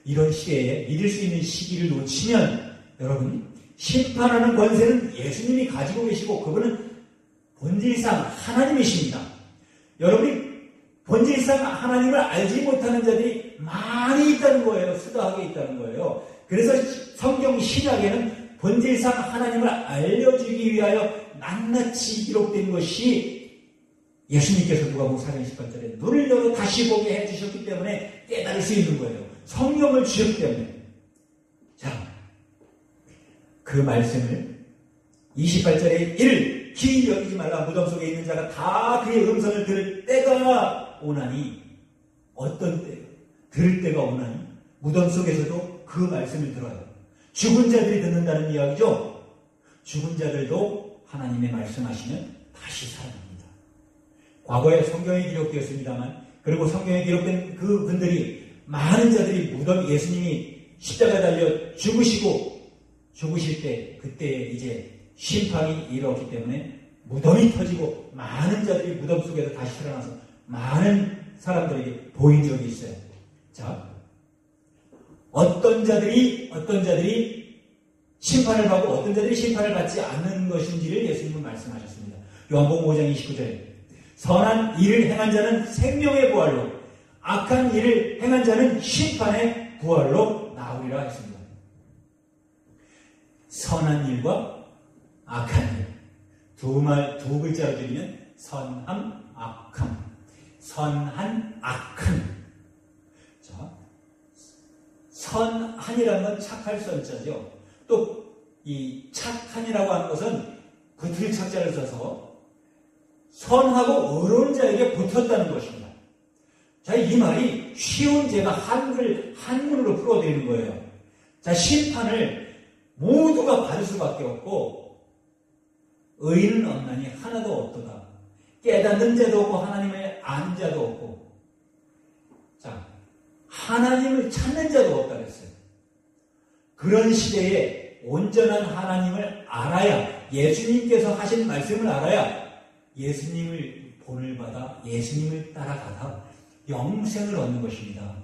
이런 시대에 믿을 수 있는 시기를 놓치면 여러분 심판하는 권세는 예수님이 가지고 계시고 그분은 본질상 하나님이십니다. 여러분이 본질상 하나님을 알지 못하는 자들이 많이 있다는 거예요. 수다하게 있다는 거예요. 그래서 성경 신약에는 본질상 하나님을 알려주기 위하여 낱낱이 기록된 것이 예수님께서 누가복음 4장 18절에 눈을 열어 다시 보게 해주셨기 때문에 깨달을 수 있는 거예요. 성령을 주셨기 때문에. 자, 그 말씀을 28절에 이를 기이 여기지 말라. 무덤 속에 있는 자가 다 그의 음성을 들을 때가 오나니. 어떤 때? 들을 때가 오나니. 무덤 속에서도 그 말씀을 들어요. 죽은 자들이 듣는다는 이야기죠. 죽은 자들도 하나님의 말씀하시면 다시 살아납니다. 과거에 성경에 기록되었습니다만, 그리고 성경에 기록된 그 분들이, 많은 자들이 무덤, 예수님이 십자가에 달려 죽으실 때, 그때 이제 심판이 이르렀기 때문에 무덤이 터지고 많은 자들이 무덤 속에서 다시 살아나서 많은 사람들에게 보인 적이 있어요. 자, 어떤 자들이 심판을 받고 어떤 자들이 심판을 받지 않는 것인지를 예수님은 말씀하셨습니다. 요한복음 5장 29절에 선한 일을 행한 자는 생명의 부활로, 악한 일을 행한 자는 심판의 부활로 나오리라 했습니다. 선한 일과 악한 일, 두 글자로 줄이면 선함, 악함. 선한, 악한. 자, 선한이라는 건 착할 선자죠. 또 이 착한이라고 하는 것은 붙을 착자를 써서 선하고 의로운 자에게 붙었다는 것입니다. 자, 이 말이 쉬운 제가 한문으로 풀어드리는 거예요. 자, 심판을 모두가 받을 수밖에 없고 의인은 없나니 하나도 없도다. 깨닫는 자도 없고 하나님을 아는 자도 없고. 자, 하나님을 찾는 자도 없다 그랬어요. 그런 시대에 온전한 하나님을 알아야, 예수님께서 하신 말씀을 알아야 예수님을 본을 받아 예수님을 따라가다 영생을 얻는 것입니다.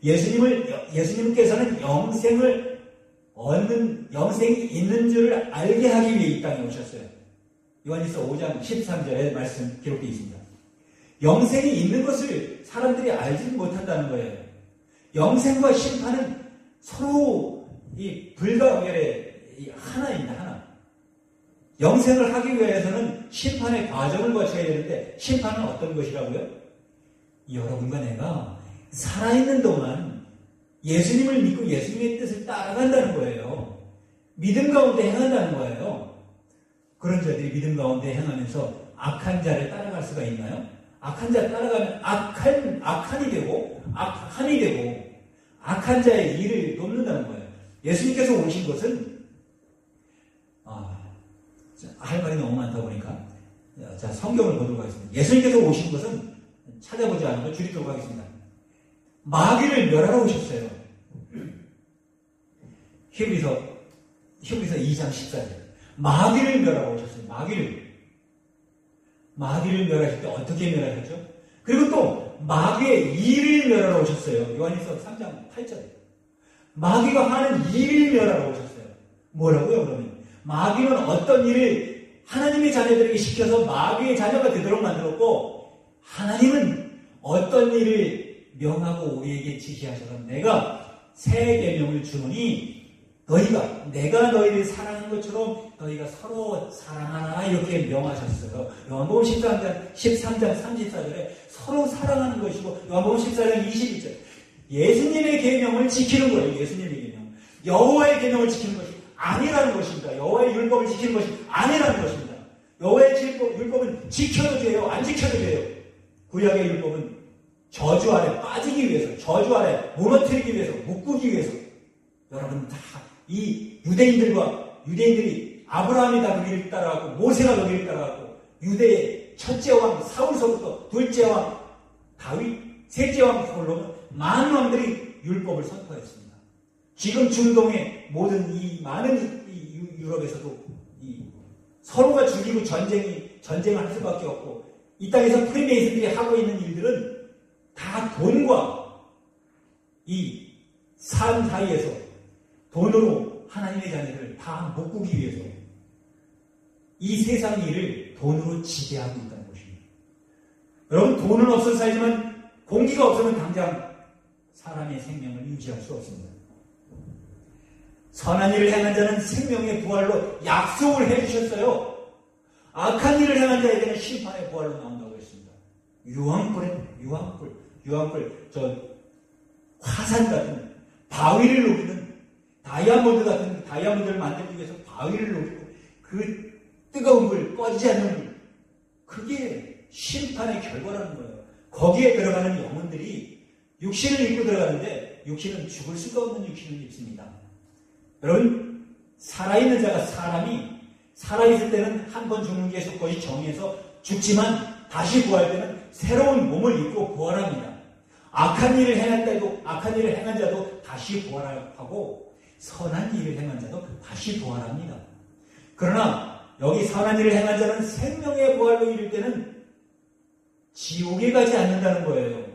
예수님께서는 영생이 있는 줄을 알게 하기 위해 이 땅에 오셨어요. 요한일서 5장 13절에 말씀 기록되어 있습니다. 영생이 있는 것을 사람들이 알지 못한다는 거예요. 영생과 심판은 서로 이 불가결의 하나입니다. 하나. 영생을 하기 위해서는 심판의 과정을 거쳐야 되는데, 심판은 어떤 것이라고요? 여러분과 내가 살아있는 동안 예수님을 믿고 예수님의 뜻을 따라간다는 거예요. 믿음 가운데 행한다는 거예요. 그런 자들이 믿음 가운데 행하면서 악한 자를 따라갈 수가 있나요? 악한 자 따라가면 악한이 되고 악한 자의 일을 돕는다는 거예요. 예수님께서 오신 것은 할 말이 너무 많다 보니까 자, 성경을 보도록 하겠습니다. 예수님께서 오신 것은 찾아보지 않고 줄이도록 하겠습니다. 마귀를 멸하러 오셨어요. 히브리서 2장 14절. 마귀를 멸하러 오셨어요. 마귀를 멸하실 때 어떻게 멸하셨죠? 그리고 또 마귀의 일을 멸하러 오셨어요. 요한일서 3장 8절. 마귀가 하는 일을 멸하러 오셨어요. 뭐라고요, 그러면? 마귀는 어떤 일을 하나님의 자녀들에게 시켜서 마귀의 자녀가 되도록 만들었고, 하나님은 어떤 일을 명하고 우리에게 지시하셔서 내가 새 계명을 주노니 내가 너희를 사랑한 것처럼 너희가 서로 사랑하라, 이렇게 명하셨어요. 요한복음 13장 34절에 서로 사랑하는 것이고, 요한복음 14장 21절 예수님의 계명을 지키는 거예요. 예수님의 계명, 여호와의 계명을 지키는 것이 아니라는 것입니다. 여호와의 율법을 지키는 것이 아니라는 것입니다. 여호와의 율법은 지켜도 돼요, 안 지켜도 돼요. 구약의 율법은 저주 아래 빠지기 위해서, 저주 아래 무너뜨리기 위해서, 묶기 위해서. 여러분 다 이 유대인들이 아브라함이 다 거기를 따라가고 모세가 거기를 따라가고 유대의 첫째 왕 사울서부터 둘째 왕 다윗, 셋째 왕 솔로몬, 많은 왕들이 율법을 선포했습니다. 지금 중동의 모든 이 많은 유럽에서도 서로가 죽이고 전쟁을 할 수밖에 없고, 이 땅에서 프리메이슨들이 하고 있는 일들은 다 돈과 이 삶 사이에서 돈으로 하나님의 자녀들을 다 묶기 위해서 이 세상 일을 돈으로 지배하고 있다는 것입니다. 여러분, 돈은 없어서 살지만 공기가 없으면 당장 사람의 생명을 유지할 수 없습니다. 선한 일을 행한 자는 생명의 부활로 약속을 해주셨어요. 악한 일을 행한 자에게는 심판의 부활로 나온다고 했습니다. 유황불, 화산 같은 바위를 녹이는 다이아몬드 같은 다이아몬드를 만들기 위해서 바위를 녹이고 그 뜨거운 불, 꺼지지 않는 불, 그게 심판의 결과라는 거예요. 거기에 들어가는 영혼들이 육신을 입고 들어가는데 육신은 죽을 수가 없는 육신을 입습니다. 여러분, 살아있는 자가 사람이 살아있을 때는 한 번 죽는 게 속것이 정해서 죽지만 다시 부활 때는 새로운 몸을 입고 부활합니다. 악한 일을 행한 자도 다시 부활하고 선한 일을 행한 자도 다시 부활합니다. 그러나 여기 선한 일을 행한 자는 생명의 부활로 이를 때는 지옥에 가지 않는다는 거예요.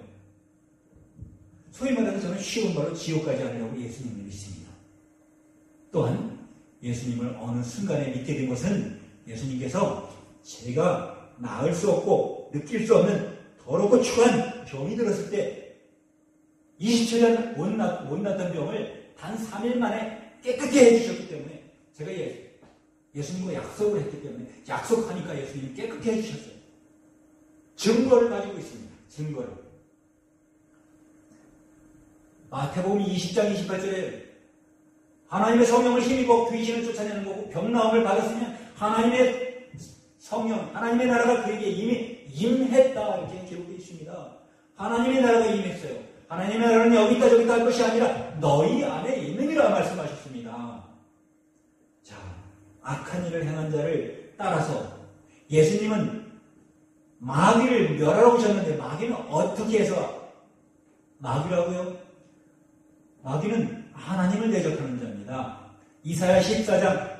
소위 말해서 저는 쉬운 말로 지옥 가지 않으려고 예수님을 믿습니다. 또한 예수님을 어느 순간에 믿게 된 것은 예수님께서 제가 나을 수 없고 느낄 수 없는 더럽고 추한 병이 들었을 때 27년 못 났던 병을 단 3일 만에 깨끗게 해주셨기 때문에 제가 예수님과 약속을 했기 때문에 약속하니까 예수님이 깨끗게 해주셨어요. 증거를 가지고 있습니다. 증거를. 마태복음 20장 28절에 하나님의 성령을 힘입어 귀신을 쫓아내는 거고 병나음을 받았으면 하나님의 성령, 하나님의 나라가 그에게 이미 임했다 이렇게 기록되어 있습니다. 하나님의 나라가 임했어요. 하나님의 나라는 여기 있다 저기 있다 할 것이 아니라 너희 안에 있느니라 말씀하셨습니다. 자, 악한 일을 행한 자를 따라서 예수님은 마귀를 멸하러 오셨는데 마귀는 어떻게 해서 마귀라고요? 마귀는 하나님을 대적하는 자입니다. 이사야 14장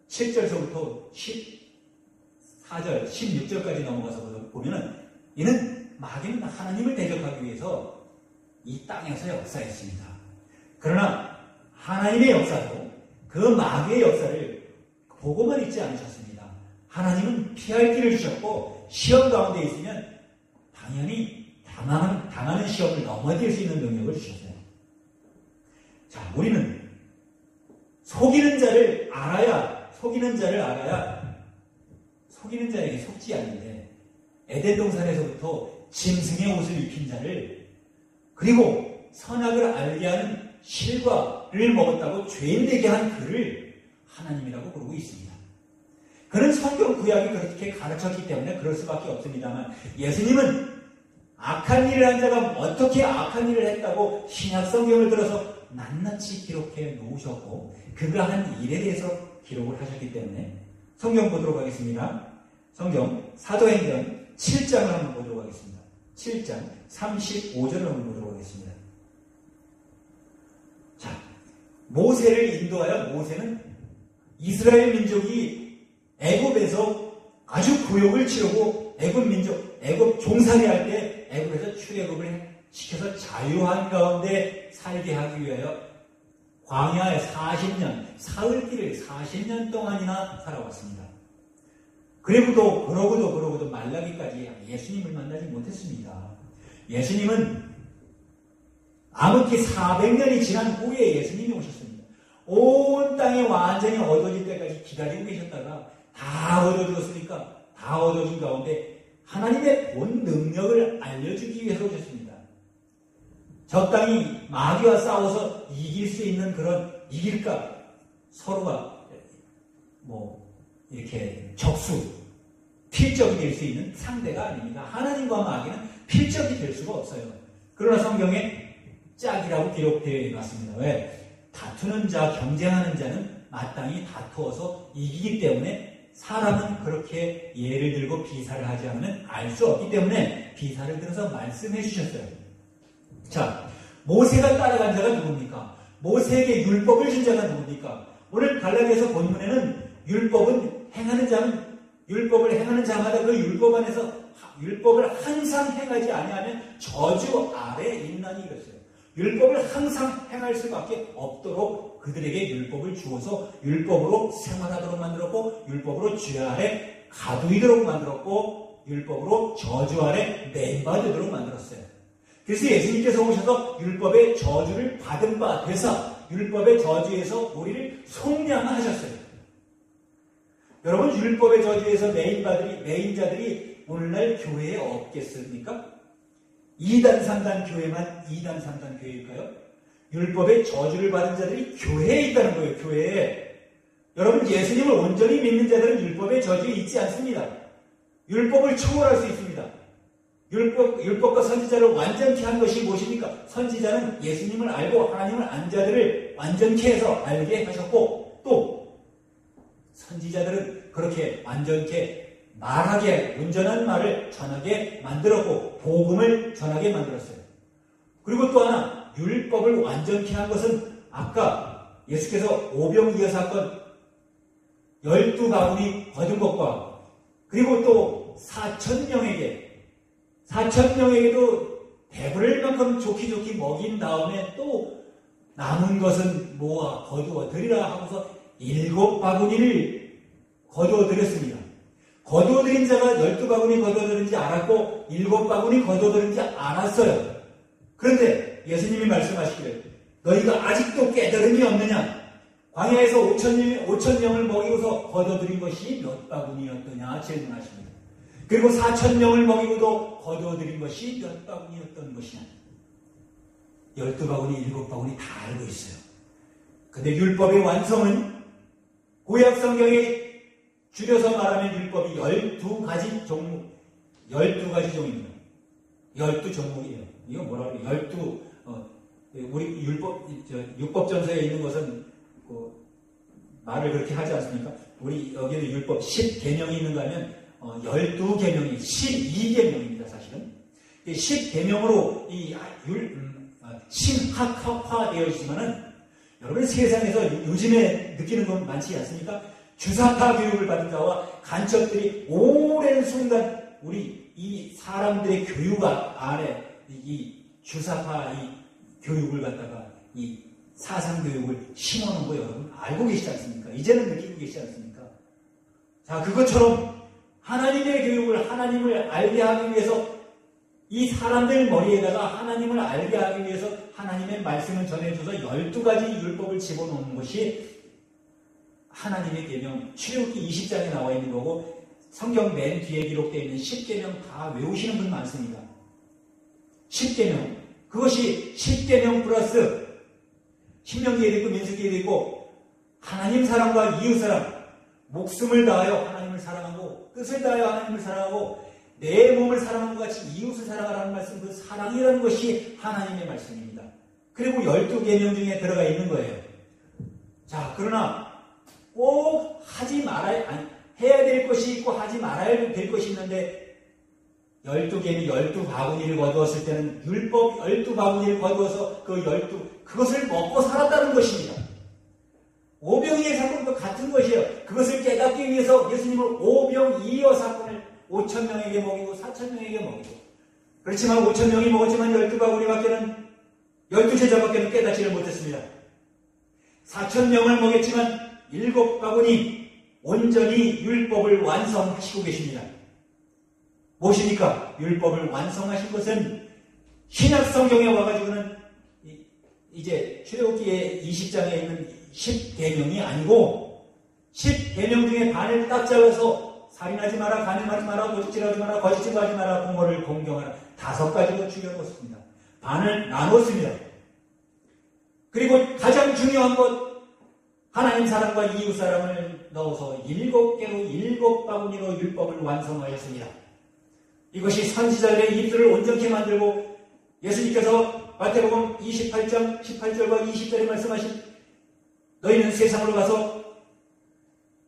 7절서부터 14절, 16절까지 넘어가서 보면은 이는 마귀는 하나님을 대적하기 위해서 이 땅에서 역사했습니다. 그러나 하나님의 역사도 그 마귀의 역사를 보고만 있지 않으셨습니다. 하나님은 피할 길을 주셨고 시험 가운데 있으면 당연히 당하는 시험을 넘어질 수 있는 능력을 주셨어요. 자, 우리는 속이는 자를 알아야 속이는 자에게 속지 않는데 에덴 동산에서부터 짐승의 옷을 입힌 자를 그리고 선악을 알게 하는 실과를 먹었다고 죄인 되게 한 그를 하나님이라고 부르고 있습니다. 그는 성경 구약이 그렇게 가르쳤기 때문에 그럴 수밖에 없습니다만 예수님은 악한 일을 한 자가 어떻게 악한 일을 했다고 신약 성경을 들어서 낱낱이 기록해 놓으셨고 그가 한 일에 대해서 기록을 하셨기 때문에 성경 보도록 하겠습니다. 성경 사도행전 7장을 한번 보도록 하겠습니다. 7장 35절을 한번 보도록 하겠습니다. 자, 모세를 인도하여 모세는 이스라엘 민족이 애굽에서 아주 고역을 치르고 애굽 종살이 할 때 애굽에서 출애굽을 시켜서 자유한 가운데 살게 하기 위하여 광야에 40년, 사흘길을 40년 동안이나 살아왔습니다. 그러고도 말라기까지 예수님을 만나지 못했습니다. 예수님은 암흑기 400년이 지난 후에 예수님이 오셨습니다. 온 땅이 완전히 얻어질 때까지 기다리고 계셨다가 다 얻어졌으니까 다 얻어진 가운데 하나님의 본 능력을 알려주기 위해서 오셨습니다. 적당히 마귀와 싸워서 이길 수 있는 이길까? 서로가 이렇게 필적이 될 수 있는 상대가 아닙니다. 하나님과 마귀는 필적이 될 수가 없어요. 그러나 성경에 짝이라고 기록되어 있습니다. 왜? 다투는 자, 경쟁하는 자는 마땅히 다투어서 이기기 때문에 사람은 그렇게 예를 들고 비사를 하지 않으면 알 수 없기 때문에 비사를 들어서 말씀해 주셨어요. 자, 모세가 따라간 자가 누굽니까? 모세에게 율법을 준 자가 누굽니까? 오늘 갈라디아서 본문에는 율법을 행하는 자마다 그 율법 안에서 율법을 항상 행하지 아니하면 저주 아래 있나니 이랬어요. 율법을 항상 행할 수밖에 없도록 그들에게 율법을 주어서 율법으로 생활하도록 만들었고 율법으로 죄 아래 가두이도록 만들었고 율법으로 저주 아래 매임받도록 만들었어요. 그래서 예수님께서 오셔서 율법의 저주를 받은 바 되사 율법의 저주에서 우리를 속량하셨어요. 여러분, 율법의 저주에서 매인 자들이 오늘날 교회에 없겠습니까? 2단, 3단 교회만 2단, 3단 교회일까요? 율법의 저주를 받은 자들이 교회에 있다는 거예요. 교회에. 여러분, 예수님을 온전히 믿는 자들은 율법의 저주에 있지 않습니다. 율법을 초월할 수 있습니다. 율법과 선지자를 완전케 한 것이 무엇입니까? 선지자는 예수님을 알고 하나님을 안 자들을 완전케 해서 알게 하셨고, 또 선지자들은 그렇게 완전케 말하게, 온전한 말을 전하게 만들었고 복음을 전하게 만들었어요. 그리고 또 하나, 율법을 완전케 한 것은 아까 예수께서 오병이어 사건 12바구니 거둔 것과 그리고 또 4,000명에게도 배부를 만큼 좋게 먹인 다음에 또 남은 것은 모아 거두어 드리라 하고서 7바구니를 거두어 드렸습니다. 거두어 드린 자가 12바구니 거두어 드린지 알았고 7바구니 거두어 드린지 알았어요. 그런데 예수님이 말씀하시기를 너희가 아직도 깨달음이 없느냐? 광야에서 5,000명을 먹이고서 거두어 드린 것이 몇 바구니였더냐 질문하십니다. 그리고 4,000명을 먹이고도 거두어 드린 것이 몇 바구니였던 것이냐? 12바구니, 7바구니 다 알고 있어요. 근데 율법의 완성은 구약 성경에 줄여서 말하면 율법이 12가지 종목, 12가지 종입니다. 12종목이에요. 이거 뭐라 그래요? 우리 율법전서에 있는 것은 말을 그렇게 하지 않습니까? 우리 여기는 율법 10계명이 있는가 하면 12계명이 12계명입니다, 사실은. 10계명으로 신학화되어 있지만은 여러분 세상에서 요즘에 느끼는 건 많지 않습니까? 주사파 교육을 받은 자와 간첩들이 오랜 순간 우리 이 사람들의 교육 안에 이 주사파 이 교육을 갖다가 이 사상 교육을 심어놓은 거 여러분 알고 계시지 않습니까? 이제는 느끼고 계시지 않습니까? 자, 그것처럼 하나님의 교육을 하나님을 알게 하기 위해서 이 사람들 머리에다가 하나님을 알게 하기 위해서 하나님의 말씀을 전해줘서 12가지 율법을 집어넣는 것이 하나님의 계명, 출애굽기 20장에 나와 있는 거고 성경 맨 뒤에 기록되어 있는 10계명 다 외우시는 분 많습니다. 10계명. 그것이 10계명 플러스 신명기에도 있고 민수기에도 있고 하나님 사랑과 이웃 사랑, 목숨을 다하여 하나님을 사랑하고 뜻을 다하여 하나님을 사랑하고 내 몸을 사랑하는 것 같이 이웃을 사랑하라는 말씀, 그 사랑이라는 것이 하나님의 말씀입니다. 그리고 12계명 중에 들어가 있는 거예요. 자, 그러나 꼭 해야 될 것이 있고 하지 말아야 될 것이 있는데 12계명 12바구니를 거두었을 때는 율법 12바구니를 거두어서 그것을 먹고 살았다는 것입니다. 오병이어 사건도 같은 것이에요. 그것을 깨닫기 위해서 예수님을 오병이어 사건을 5,000명에게 먹이고 4,000명에게 먹이고 그렇지만 5,000명이 먹었지만 12바구니밖에는 12제자밖에는 깨닫지를 못했습니다. 4,000명을 먹였지만 7바구니 온전히 율법을 완성하시고 계십니다. 무엇입니까? 율법을 완성하신 것은 신약 성경에 와가지고는 이제 출애굽기의 20장에 있는 10계명이 아니고 10계명 중에 반을 딱 잘라서 살인하지 마라, 간음하지 마라, 도둑질하지 마라, 거짓증거하지 마라, 부모를 공경하라 5가지로 줄여놓습니다. 반을 나눴습니다. 그리고 가장 중요한 것 하나님 사랑과 이웃 사랑을 넣어서 7개로 7바구니로 율법을 완성하였습니다. 이것이 선지자들의 입술을 온전케 만들고 예수님께서 마태복음 28장 18절과 20절에 말씀하신 너희는 세상으로 가서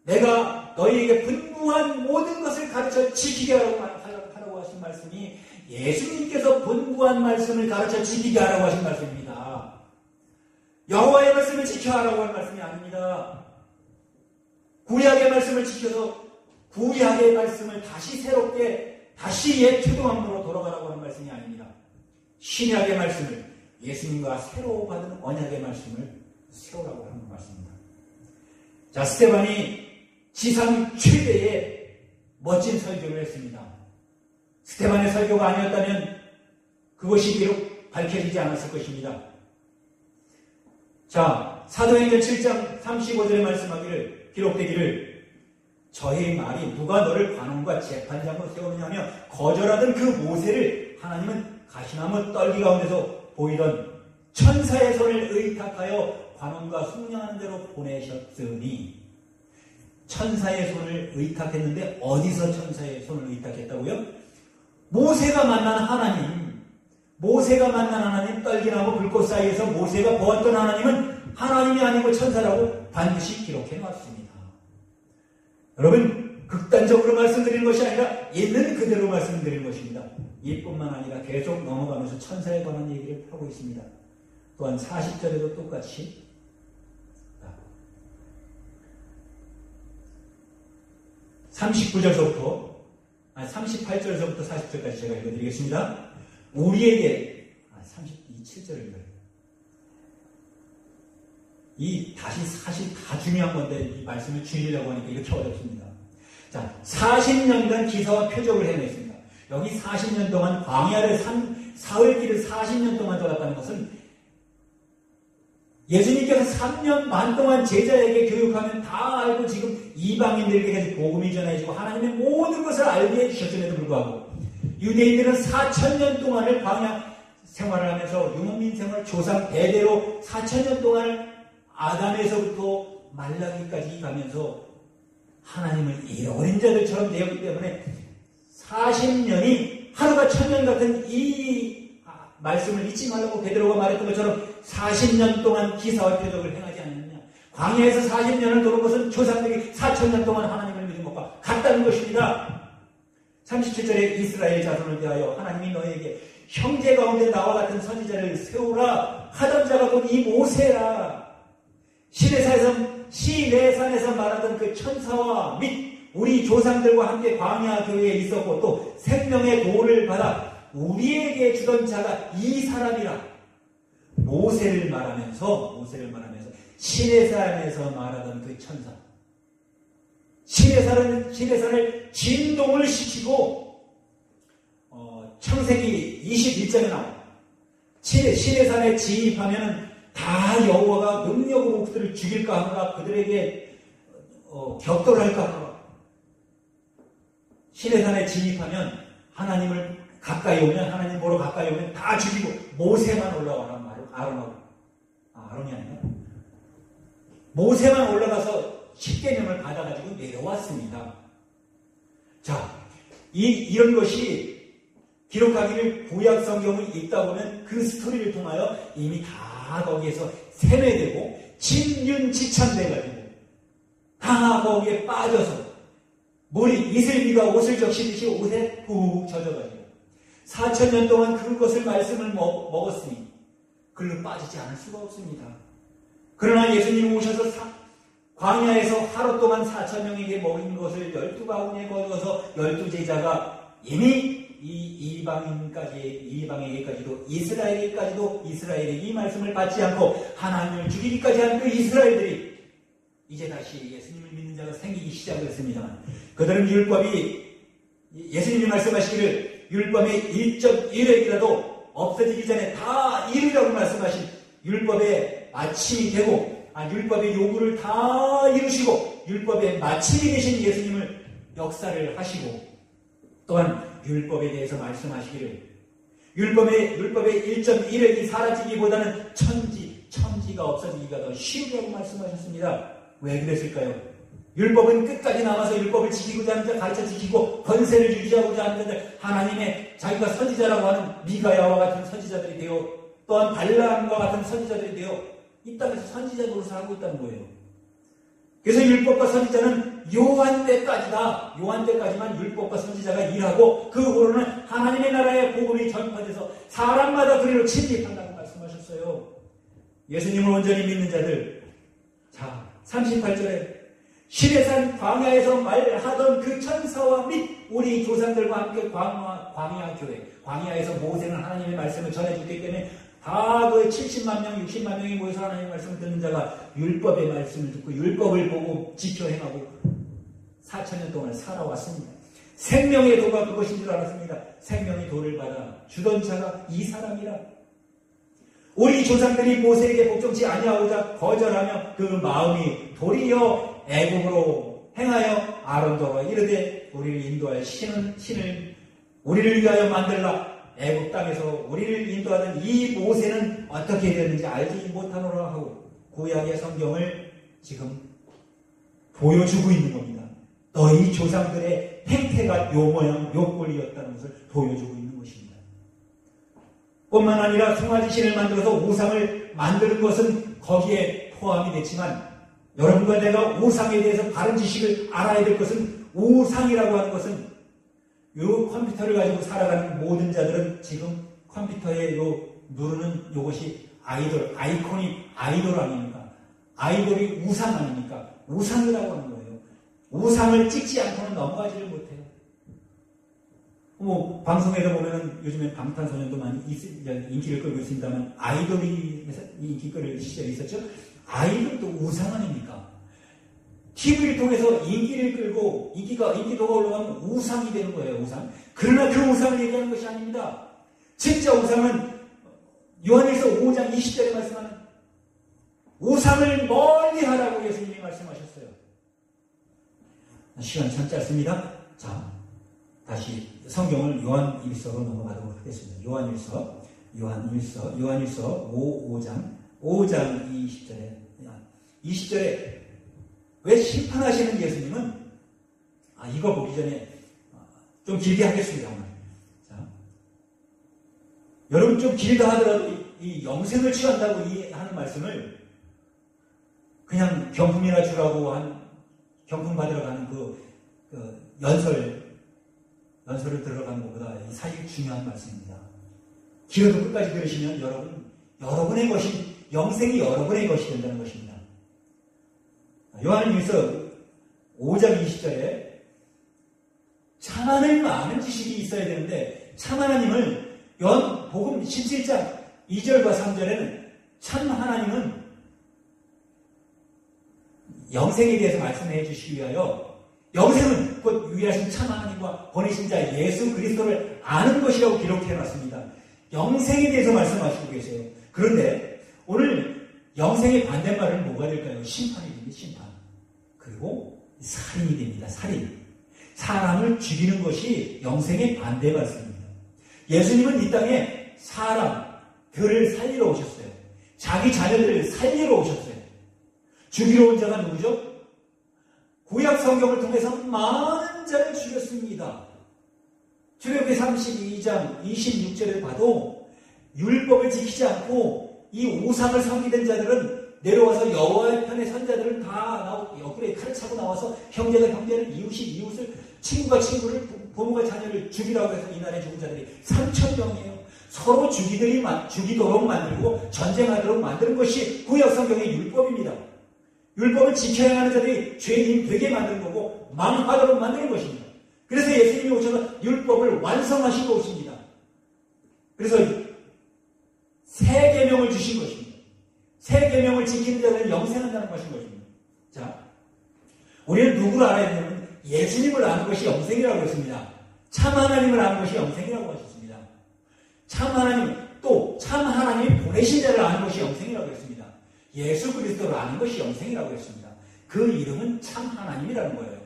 내가 너희에게 분부한 모든 것을 가르쳐 지키게 하라고 하신 말씀이 예수님께서 분부한 말씀을 가르쳐 지키게 하라고 하신 말씀입니다. 여호와의 말씀을 지켜야 하라고 하는 말씀이 아닙니다. 구약의 말씀을 지켜서 구약의 말씀을 다시 새롭게 다시 옛 초등학교로 돌아가라고 하는 말씀이 아닙니다. 신약의 말씀을 예수님과 새로 받은 언약의 말씀을 세우라고 하는 말씀입니다. 자, 스데반이 지상 최대의 멋진 설교를 했습니다. 스데반의 설교가 아니었다면 그것이 비록 밝혀지지 않았을 것입니다. 자, 사도행전 7장 35절에 말씀하기를 기록되기를 저의 말이 누가 너를 관원과 재판장으로 세우느냐며 거절하던 그 모세를 하나님은 가시나무 떨기 가운데서 보이던 천사의 손을 의탁하여 관원과 숙령하는 대로 보내셨으니, 천사의 손을 의탁했는데 어디서 천사의 손을 의탁했다고요? 모세가 만난 하나님, 떨기나무 불꽃 사이에서 모세가 보았던 하나님은 하나님이 아니고 천사라고 반드시 기록해 놨습니다. 여러분, 극단적으로 말씀드리는 것이 아니라 있는 그대로 말씀드리는 것입니다. 이뿐만 아니라 계속 넘어가면서 천사에 관한 얘기를 하고 있습니다. 또한 40절에도 똑같이 38절서부터 40절까지 제가 읽어드리겠습니다. 우리에게 37절인가요? 다시 사실 다 중요한 건데 이 말씀을 줄이려고 하니까 이렇게 어렵습니다. 자, 40년간 기사와 표적을 해냈습니다. 여기 40년 동안 광야를 사흘길을 40년 동안 돌았다는 것은 예수님께서 3년 반 동안 제자에게 교육하면 다 알고 지금 이방인들에게 복음이 전해지고 하나님의 모든 것을 알게 해주셨음에도 불구하고 유대인들은 4,000년 동안을 광야 생활을 하면서 유목민 생활 조상 대대로 4,000년 동안을 아담에서부터 말라기까지 가면서 하나님을 잃어버린 자들처럼 되었기 때문에 40년이 하루가 1,000년 같은 이 말씀을 잊지 말라고 베드로가 말했던 것처럼 40년 동안 기사와 표적을 행하지 않느냐. 광야에서 40년을 도는 것은 조상들이 4,000년 동안 하나님을 믿은 것과 같다는 것입니다. 37절에 이스라엘 자손을 대하여 하나님이 너에게 형제 가운데 나와 같은 선지자를 세우라 하던 자가 곧 이 모세라. 시내산에서 말하던 그 천사와 및 우리 조상들과 함께 광야 교회에 있었고 또 생명의 도를 받아 우리에게 주던 자가 이 사람이라. 모세를 말하면서 시내산에서 말하던 그 천사, 시내산을 진동을 시키고 창세기 21장에 나옵니다. 시내산에 진입하면은 다 여호와가 능력으로 그들을 죽일까 하는가, 그들에게 격돌할까 하는가. 시내산에 진입하면 하나님을 가까이 오면, 하나님 보러 가까이 오면 다 죽이고 모세만 올라와라 말을 아론이 아니라 모세만 올라가서 십계명을 받아가지고 내려왔습니다. 자, 이런 것이 기록하기를 구약 성경을 읽다 보면 그 스토리를 통하여 이미 다 거기에서 세뇌되고 진윤지찬돼가지고 다 거기에 빠져서 이슬비가 옷을 적시듯이 옷에 푹 젖어가지고 4,000년 동안 그것을 말씀을 먹었으니 글로 빠지지 않을 수가 없습니다. 그러나 예수님이 오셔서 광야에서 하루 동안 4,000명에게 먹인 것을 12바구니에 거둬서 12제자가 이미 이 이방에게까지도 이스라엘에게 이 말씀을 받지 않고 하나님을 죽이기까지 한 그 이스라엘들이 이제 다시 예수님을 믿는 자가 생기기 시작했습니다만, 그들은 예수님이 말씀하시기를 율법의 1.1획이라도 없어지기 전에 다 이루라고 말씀하신 율법의 마침이 되고, 율법의 요구를 다 이루시고 율법의 마침이 되신 예수님을 역사를 하시고, 또한 율법에 대해서 말씀하시기를 율법의 1.1획이 사라지기보다는 천지가 없어지기가 더 쉬우라고 말씀하셨습니다. 왜 그랬을까요? 율법은 끝까지 남아서 율법을 지키고자 하는 자, 가르쳐 지키고 권세를 유지하고자 하는 자들, 하나님의 자기가 선지자라고 하는 미가야와 같은 선지자들이 되어, 또한 발람과 같은 선지자들이 되어 이 땅에서 선지자 노릇을 하고 있다는 거예요. 그래서 율법과 선지자는 요한 때까지만 율법과 선지자가 일하고, 그 후로는 하나님의 나라의 복음이 전파돼서 사람마다 그리로 침입한다고 말씀하셨어요. 예수님을 온전히 믿는 자들. 자, 38절에 시내산 광야에서 말하던 그 천사와 및 우리 조상들과 함께 광야 교회, 광야에서 모세는 하나님의 말씀을 전해주기 때문에 다 그 70만 명, 60만 명이 모여서 하나님의 말씀을 듣는 자가 율법의 말씀을 듣고 율법을 보고 지켜 행하고 4,000년 동안 살아왔습니다. 생명의 도가 그것인 줄 알았습니다. 생명의 도를 받아 주던 자가 이 사람이라. 우리 조상들이 모세에게 복종치 아니하고자 거절하며 그 마음이 도리어 애굽으로 행하여 아론더러 이르되 우리를 인도할 신을 우리를 위하여 만들라. 애굽 땅에서 우리를 인도하던 이 모세는 어떻게 되었는지 알지 못하노라 하고 구약의 성경을 지금 보여주고 있는 겁니다. 너희 조상들의 행태가 요 모양 요 꼴이었다는 것을 보여주고 있는 것입니다. 뿐만 아니라 송아지신을 만들어서 우상을 만드는 것은 거기에 포함이 됐지만 여러분과 내가 우상에 대해서 바른 지식을 알아야 될 것은 우상이라고 하는 것은 이 컴퓨터를 가지고 살아가는 모든 자들은 지금 컴퓨터에 요 누르는 요것이 아이콘이 아이돌 아닙니까? 아이돌이 우상 아닙니까? 우상이라고 하는 거예요. 우상을 찍지 않고는 넘어가지를 못해요. 뭐 방송에서 보면은 요즘엔 방탄소년도 많이 인기를 끌고 있습니다만 아이돌이 인기 끌을 시절이 있었죠. 아이돌도 우상 아닙니까? TV를 통해서 인기를 끌고 인기도가 올라가면 우상이 되는 거예요. 우상. 그러나 그 우상을 얘기하는 것이 아닙니다. 진짜 우상은 요한일서 5장 20절에 말씀하는 우상을 멀리 하라고 예수님이 말씀하셨어요. 시간이 참 짧습니다. 자, 다시 성경을 요한일서로 넘어가도록 하겠습니다. 요한일서 5장 20절에 왜 심판하시는 예수님은 이거 보기 전에 좀 길게 하겠습니다. 오늘. 자, 여러분 좀 길다 하더라도 이 영생을 취한다고 하는 말씀을 그냥 경품이나 주라고 경품 받으러 가는 그 연설을 들어가는 것보다 사실 중요한 말씀입니다. 길어도 끝까지 들으시면 여러분의 것이 영생이 여러분의 것이 된다는 것입니다. 요한일서 5장 20절에 참 하나님 아는 지식이 있어야 되는데 참 하나님을 요한복음 17장 2절과 3절에는 참 하나님은 영생에 대해서 말씀해 주시기 위하여 영생은 곧 유일하신 참 하나님과 보내신 자 예수 그리스도를 아는 것이라고 기록해 놨습니다. 영생에 대해서 말씀하시고 계세요. 그런데 오늘 영생의 반대말은 뭐가 될까요? 심판이 됩니다. 심판. 그리고 살인이 됩니다. 살인. 사람을 죽이는 것이 영생의 반대 말씀입니다. 예수님은 이 땅에 사람들을 살리러 오셨어요. 자기 자녀들을 살리러 오셨어요. 죽이러 온 자가 누구죠? 구약 성경을 통해서 많은 자를 죽였습니다. 출애굽기 32장 26절을 봐도 율법을 지키지 않고 이 우상을 섬기던 자들은 내려와서 여호와의 편에 선 자들은 다 옆구리에 칼을 차고 나와서 형제가 형제를 이웃이 이웃을 친구가 친구를 부모가 자녀를 죽이라고 해서 이날에 죽은 자들이 3,000명이에요. 서로 죽이도록 만들고 전쟁하도록 만드는 것이 구약 성경의 율법입니다. 율법을 지켜야 하는 자들이 죄인 되게 만드는 거고 망하도록 만드는 것입니다. 그래서 예수님이 오셔서 율법을 완성하시고 오십니다. 그래서 새 계명을 주신 것입니다. 새 계명을 지키는 자들은 영생한다는 것인 것입니다. 자, 우리는 누구를 알아야 되냐면 예수님을 아는 것이 영생이라고 했습니다. 참 하나님을 아는 것이 영생이라고 하셨습니다. 참 하나님, 또 참 하나님이 보내신 자를 아는 것이 영생이라고 했습니다. 예수 그리스도를 아는 것이 영생이라고 했습니다. 그 이름은 참 하나님이라는 거예요.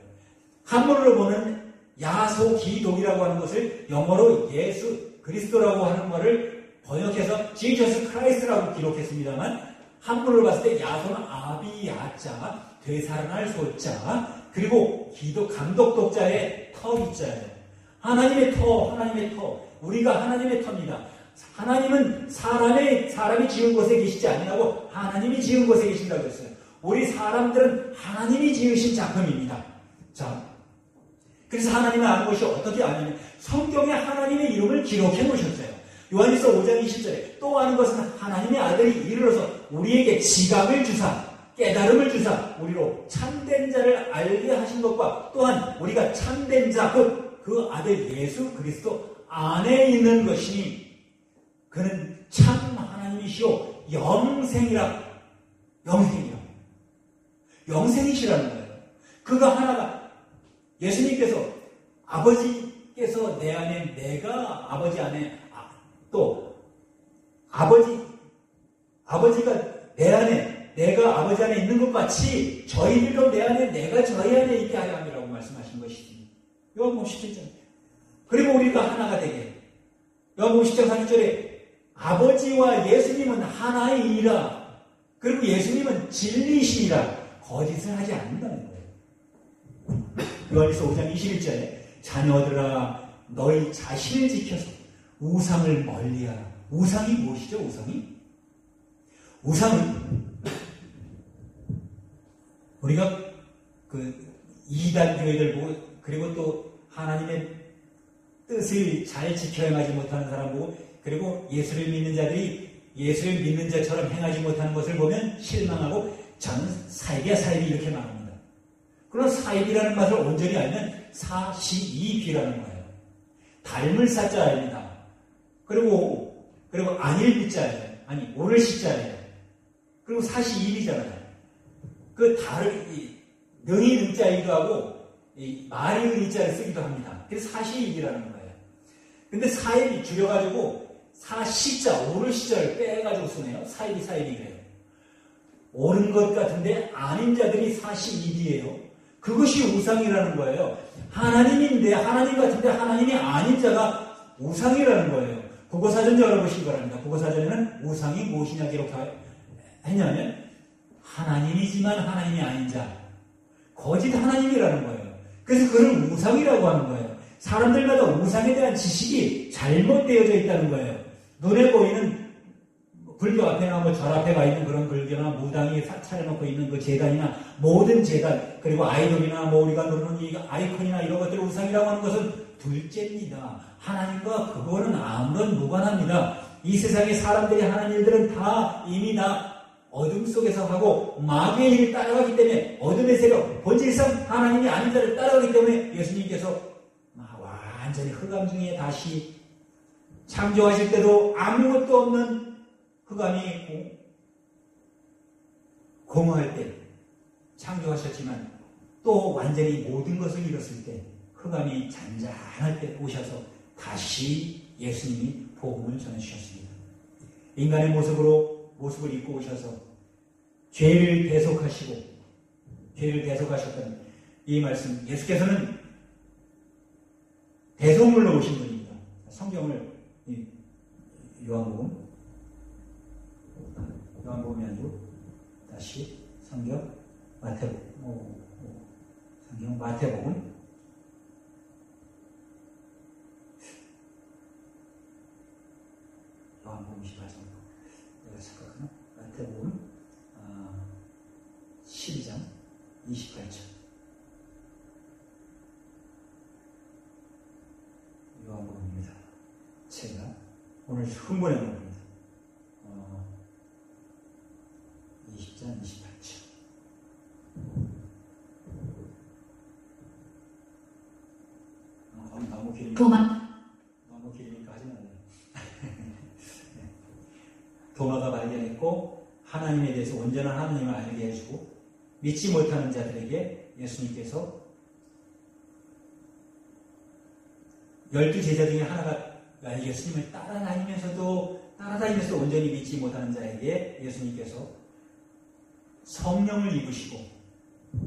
한문으로 보는 야소기독이라고 하는 것을 영어로 예수 그리스도라고 하는 것을 번역해서 지저스 크라이스트라고 기록했습니다만 한문으로 봤을 때 야소는 아비 야자, 되살아날 소자, 그리고 기도 감독독자의 터이자예요. 하나님의 터, 우리가 하나님의 터입니다. 하나님은 사람이 지은 곳에 계시지 아니하고 하나님이 지은 곳에 계신다고 했어요. 우리 사람들은 하나님이 지으신 작품입니다. 자, 그래서 하나님을 아는 것이 어떻게 아냐면 성경에 하나님의 이름을 기록해 놓으셨어요. 요한일서 5장 20절에 또 아는 것은 하나님의 아들이 이르러서 우리에게 지각을 주사 깨달음을 주사 우리로 참된 자를 알게 하신 것과 또한 우리가 참된 자 곧 그 아들 예수 그리스도 안에 있는 것이니 그는 참 하나님이시오 영생이시라는 거예요. 그가 하나가 예수님께서 아버지께서 내 안에 내가 아버지 안에 또 아버지가 내 안에 내가 아버지 안에 있는 것 같이 저희들도 내 안에 내가 저희 안에 있게 하려 함이라고 말씀하신 것이지. 요한복음 17장. 그리고 우리가 하나가 되게. 요한복음 10장 30절에 아버지와 예수님은 하나이니라. 그리고 예수님은 진리이시니라. 거짓을 하지 않는다는 거예요. 요한일서 5장 21절에 자녀들아 너희 자신을 지켜서 우상을 멀리하라. 우상이 무엇이죠? 우상은 우리가 그 이단 교회들 보고 그리고 또 하나님의 뜻을 잘 지켜 행하지 못하는 사람 보고 그리고 예수를 믿는 자들이 예수를 믿는 자처럼 행하지 못하는 것을 보면 실망하고 저는 사입이야 이렇게 말합니다. 그런 사입이라는 것을 온전히 알면 사시이비라는 거예요. 닮을 사자입니다. 그리고 아닐 비자예요. 아니 오를 시자예요. 그리고 사시이비잖아요. 그 능이 능자이기도 하고 말이 의자를 쓰기도 합니다. 그래서 사시이비라는 거예요. 근데 사입이 줄여가지고 사시자 오를 시자를 빼가지고 쓰네요. 사입이 그래요. 옳은 것 같은데 아닌 자들이 사시이비예요. 그것이 우상이라는 거예요. 하나님인데 하나님 같은데 하나님이 아닌 자가 우상이라는 거예요. 국어사전 열어보시기 바랍니다. 국어사전에는 우상이 무엇이냐 기록했냐면 하나님이지만 하나님이 아닌 자 거짓 하나님이라는 거예요. 그래서 그걸 우상이라고 하는 거예요. 사람들마다 우상에 대한 지식이 잘못되어져 있다는 거예요. 눈에 보이는 불교 앞에나 절 앞에 가 있는 그런 불교나 무당이 차려놓고 있는 그 재단이나 모든 재단 그리고 아이돌이나 우리가 누르는 이 아이콘이나 이런 것들을 우상이라고 하는 것은 둘째입니다. 하나님과 그거는 아무런 무관합니다. 이 세상의 사람들이 하는 일들은 다 이미 다 어둠 속에서 하고 마귀의 일을 따라가기 때문에 어둠의 세력 본질상 하나님이 아닌 자를 따라가기 때문에 예수님께서 완전히 흑암 중에 다시 창조하실 때도 아무것도 없는 흑암이 있고 공허할 때 창조하셨지만 또 완전히 모든 것을 잃었을 때 흑암이 잔잔할 때 오셔서 다시 예수님이 복음을 전해주셨습니다. 인간의 모습을 입고 오셔서 죄를 대속하셨던 이 말씀 예수께서는 대속물로 오신 분입니다. 성경을 요한복음이 아니고 다시 성경 마태복음 요한복음 28장 내가 생각하나 마태복음 12장 28절 요한복음입니다. 제가 오늘 흥분해 놓습니다. 20장 28절 너무 길으니까 하지 말아요. 도마가 발견했고 하나님에 대해서 온전한 하나님을 알게 해주고 믿지 못하는 자들에게 예수님께서 12 제자 중에 하나가 예수님을 따라다니면서 온전히 믿지 못하는 자에게 예수님께서 성령을 입으시고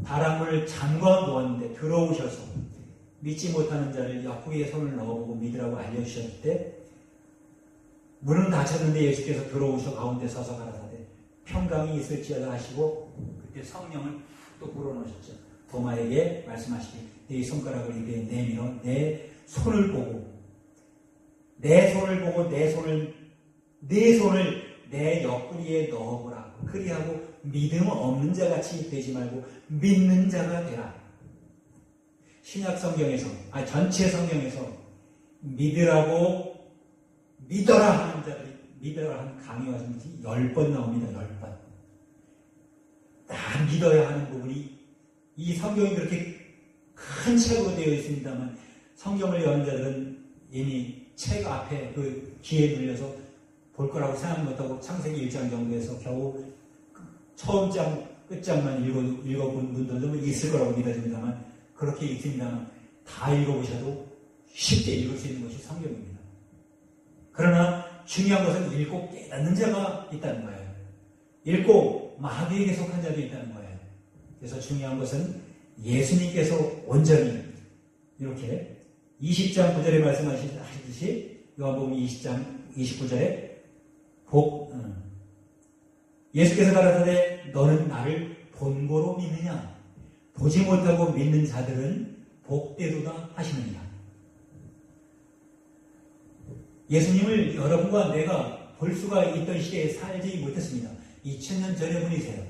바람을 잠궈 놓았는데 들어오셔서 믿지 못하는 자를 옆구리에 손을 넣어보고 믿으라고 알려주셨을 때 문은 닫혔는데 예수께서 들어오셔 가운데 서서 가라사대 평강이 있을지어다 하시고 그때 성령을 또 불어넣으셨죠. 도마에게 말씀하시되 네 손가락을 입에 내밀어 내 손을 보고 내 손을 내 옆구리에 넣어보라. 그리하고 믿음 없는 자같이 되지 말고 믿는 자가 되라. 신약 성경에서 전체 성경에서 믿으라 하는 자들이 믿으라 하는 강요가 10번 나옵니다. 10번. 다 믿어야 하는 부분이 이 성경이 그렇게 큰 책으로 되어 있습니다만 성경을 여는 자들은 이미 책 앞에 그 귀에 눌려서 볼 거라고 생각 못하고 창세기 1장 정도에서 겨우 처음 장 끝장만 읽어본 분들도 있을 거라고 믿어집니다만 그렇게 읽습니다만 다 읽어보셔도 쉽게 읽을 수 있는 것이 성경입니다. 그러나 중요한 것은 읽고 깨닫는 자가 있다는 거예요. 읽고 마귀에게 속한 자도 있다는 거예요. 그래서 중요한 것은 예수님께서 온전히 이렇게 20장 9절에 말씀하시듯이 요한복음 20장 29절에 예수께서 가라사대 너는 나를 본고로 믿느냐? 보지 못하고 믿는 자들은 복되도다 하시느니라. 예수님을 여러분과 내가 볼 수가 있던 시대에 살지 못했습니다. 2000년 전의 분이세요.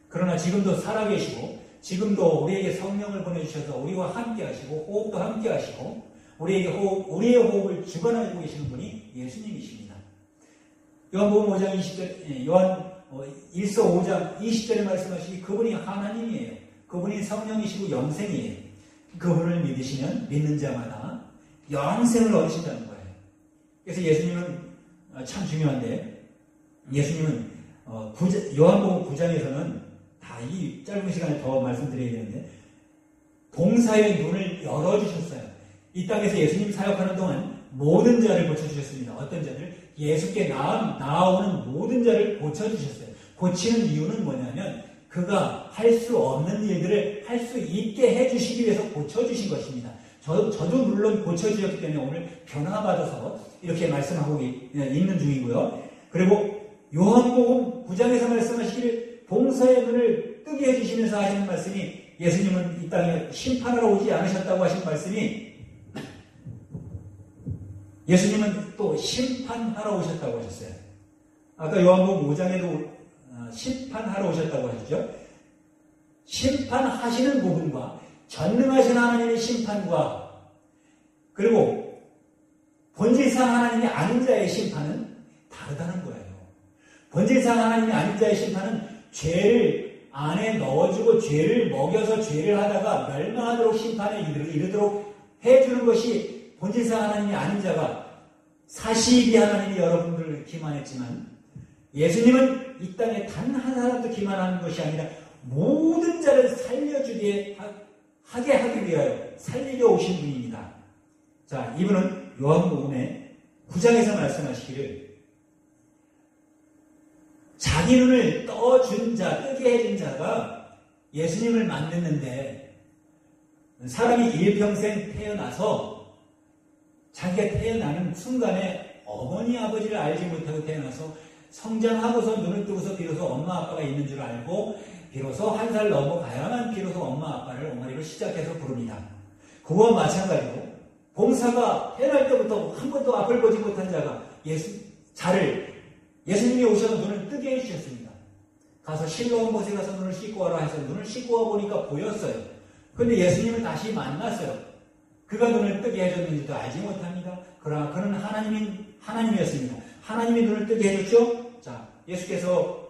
그러나 지금도 살아계시고 지금도 우리에게 성령을 보내주셔서 우리와 함께 하시고 호흡도 함께 하시고 우리의 호흡을 주관하고 계시는 분이 예수님이십니다. 요한복음 5장 20절, 요한 1서 5장 20절에 말씀하시기 그분이 하나님이에요. 그분이 성령이시고 영생이에요. 그분을 믿으시면 믿는 자마다 영생을 얻으신다는 거예요. 그래서 예수님은 참 중요한데 예수님은 요한복음 9장에서는 다 이 짧은 시간에 더 말씀드려야 되는데 봉사의 눈을 열어주셨어요. 이 땅에서 예수님 사역하는 동안 모든 자를 고쳐주셨습니다. 어떤 자들? 예수께 나아오는 모든 자를 고쳐주셨어요. 고치는 이유는 뭐냐면 그가 할 수 없는 일들을 할 수 있게 해주시기 위해서 고쳐주신 것입니다. 저도 물론 고쳐주셨기 때문에 오늘 변화받아서 이렇게 말씀하고 있는 중이고요. 그리고 요한복음 9장에서 말씀하시기를 봉사의 눈을 뜨게 해주시면서 하시는 말씀이 예수님은 이 땅에 심판하러 오지 않으셨다고 하신 말씀이 예수님은 또 심판하러 오셨다고 하셨어요. 아까 요한복음 5장에도 심판하러 오셨다고 하셨죠. 심판하시는 부분과 전능하신 하나님의 심판과 그리고 본질상 하나님이 아닌 자의 심판은 다르다는 거예요. 본질상 하나님이 아닌 자의 심판은 죄를 안에 넣어주고 죄를 먹여서 죄를 하다가 멸망하도록 심판에 이르도록 해주는 것이 본질상 하나님이 아닌 자가 사시기 하나님이 여러분들을 기만했지만 예수님은 이 땅에 단 한 사람도 기만하는 것이 아니라 모든 자를 살려주게 하게 하기 위하여 살리려 오신 분입니다. 자, 이분은 요한복음의 9장에서 말씀하시기를 자기 눈을 떠준 자, 뜨게 해준 자가 예수님을 만났는데 사람이 일평생 태어나서 자기가 태어나는 순간에 어머니 아버지를 알지 못하고 태어나서 성장하고서 눈을 뜨고서 비로소 엄마 아빠가 있는 줄 알고 비로소 한 살 넘어가야만 비로소 엄마 아빠를 어머니로 시작해서 부릅니다. 그와 마찬가지로 봉사가 태어날 때부터 한 번도 앞을 보지 못한 자가 예수님이 오셔서 눈을 뜨게 해주셨습니다. 가서 실로암 못에 가서 눈을 씻고 와라 해서 눈을 씻고 와 보니까 보였어요. 그런데 예수님을 다시 만났어요. 그가 눈을 뜨게 해줬는지도 알지 못합니다. 그러나 그는 하나님이었습니다. 하나님이 눈을 뜨게 해줬죠? 자, 예수께서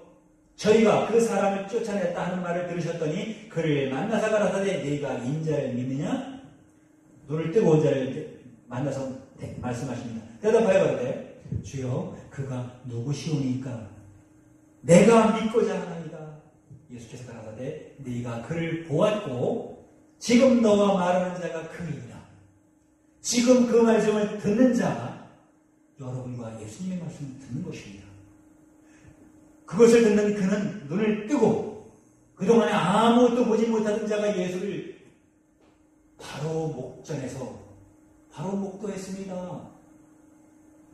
저희가 그 사람을 쫓아냈다 하는 말을 들으셨더니 그를 만나서 가라사대 네가 인자를 믿느냐? 눈을 뜨고 온 자를 만나서 말씀하십니다. 대답하여 가로되 주여 그가 누구시오니까 내가 믿고자 하나이다. 예수께서 가라사대 네가 그를 보았고 지금 너와 말하는 자가 그이니라. 지금 그 말씀을 듣는 자가 여러분과 예수님의 말씀을 듣는 것입니다. 그것을 듣는 그는 눈을 뜨고 그동안에 아무것도 보지 못하던 자가 예수를 바로 목전에서 바로 목도했습니다.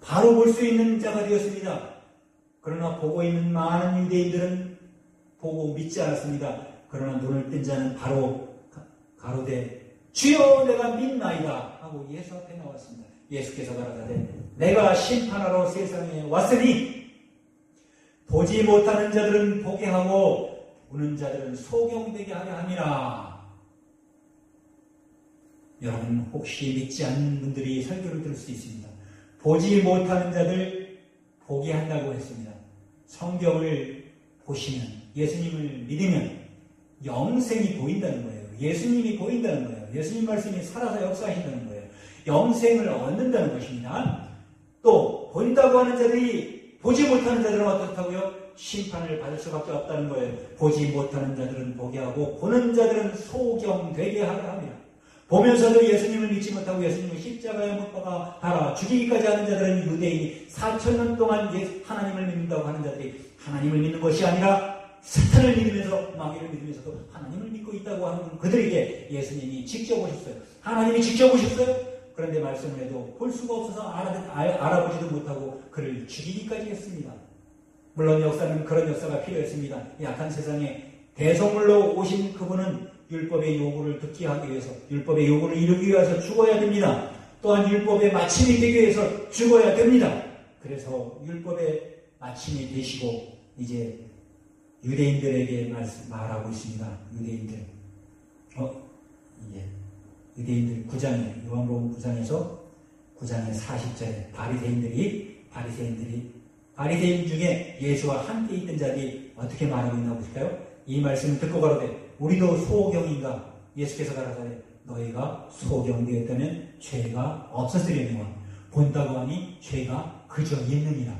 바로 볼 수 있는 자가 되었습니다. 그러나 보고 있는 많은 유대인들은 보고 믿지 않았습니다. 그러나 눈을 뜬 자는 바로 가로되 주여 내가 믿나이다 하고 예수 앞에 나왔습니다. 예수께서 가라사대 내가 심판하러 세상에 왔으니 보지 못하는 자들은 보게 하고 보는 자들은 소경되게 하려 함이라. 여러분 혹시 믿지 않는 분들이 설교를 들을 수 있습니다. 보지 못하는 자들 보게 한다고 했습니다. 성경을 보시면 예수님을 믿으면 영생이 보인다는 거예요. 예수님이 보인다는 거예요. 예수님 말씀이 살아서 역사하신다는 거예요. 영생을 얻는다는 것입니다. 또 본다고 하는 자들이 보지 못하는 자들은 어떻다고요? 심판을 받을 수밖에 없다는 거예요. 보지 못하는 자들은 보게 하고 보는 자들은 소경되게 하려 합니다. 보면서도 예수님을 믿지 못하고 예수님을 십자가에 못 박아 달아 죽이기까지 하는 자들은 유대인이 4,000년 동안 하나님을 믿는다고 하는 자들이 하나님을 믿는 것이 아니라 사탄을 믿으면서 마귀를 믿으면서도 하나님을 믿고 있다고 하는 그들에게 예수님이 직접 오셨어요. 하나님이 직접 오셨어요. 그런데 말씀을 해도 볼 수가 없어서 알아보지도 못하고 그를 죽이기까지 했습니다. 물론 역사는 그런 역사가 필요했습니다. 약한 세상에 대성물로 오신 그분은 율법의 요구를 듣게 하기 위해서, 율법의 요구를 이루기 위해서 죽어야 됩니다. 또한 율법의 마침이 되기 위해서 죽어야 됩니다. 그래서 율법의 마침이 되시고 이제 유대인들에게 말하고 있습니다. 유대인들 9장에, 요한복음 9장에서 9장의 40절에 바리새인 중에 예수와 함께 있던 자들이 어떻게 말하고 있나 보실까요? 이 말씀을 듣고 가로되 우리도 소경인가? 예수께서 가라사대 너희가 소경되었다면 죄가 없었으려니와 본다고 하니 죄가 그저 있느니라.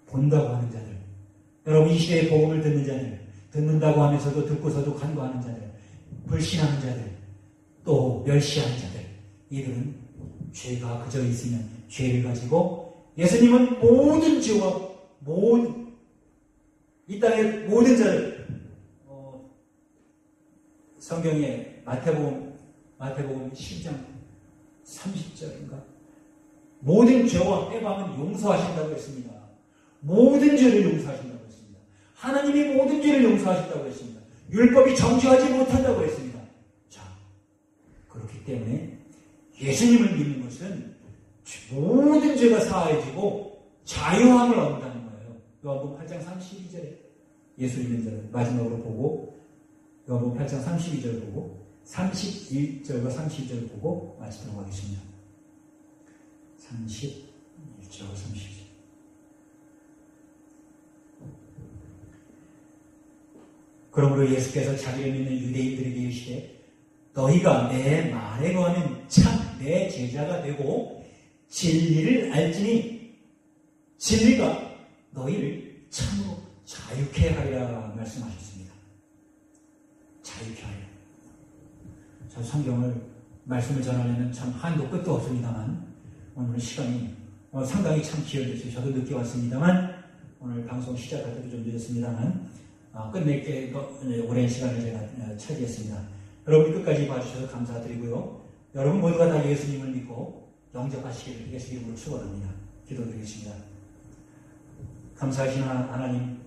본다고 하는 자들, 여러분 이 시대에 복음을 듣는 자들, 듣는다고 하면서도 듣고서도 간과하는 자들, 불신하는 자들, 또 멸시하는 자들, 이들은 죄가 그저 있으면 죄를 가지고 예수님은 모든 죄와 이 땅의 모든 자를 성경에 마태복음 10장 30절인가 모든 죄와 빼박은 용서하신다고 했습니다. 모든 죄를 용서하신다고 했습니다. 하나님이 모든 죄를 용서하신다고 했습니다. 율법이 정죄하지 못한다고 했습니다. 자, 그렇기 때문에 예수님을 믿는 것은 모든 죄가 사해지고 자유함을 얻는다는 거예요. 요한복음 8장 32절에 예수 믿는 자를 마지막으로 보고 요한복음 8장 32절 보고 31절과 32절 보고 마치도록 하겠습니다. 31절과 32절. 그러므로 예수께서 자기를 믿는 유대인들에게 이르시되 너희가 내 말에 거하면 참 내 제자가 되고 진리를 알지니 진리가 너희를 참으로 자유케 하리라 말씀하셨습니다. 자유케 하리라. 저 성경을 말씀을 전하려면 참 한도 끝도 없습니다만 오늘 시간이 상당히 참 기여됐어요. 저도 늦게 왔습니다만 오늘 방송 시작할 때도 좀 늦었습니다만 끝낼게 오랜 시간을 제가 차지했습니다. 여러분 끝까지 봐주셔서 감사드리고요. 여러분 모두가 다 예수님을 믿고 영접하시기를 예수 이름으로 축원합니다. 기도드리겠습니다. 감사하신 하나님,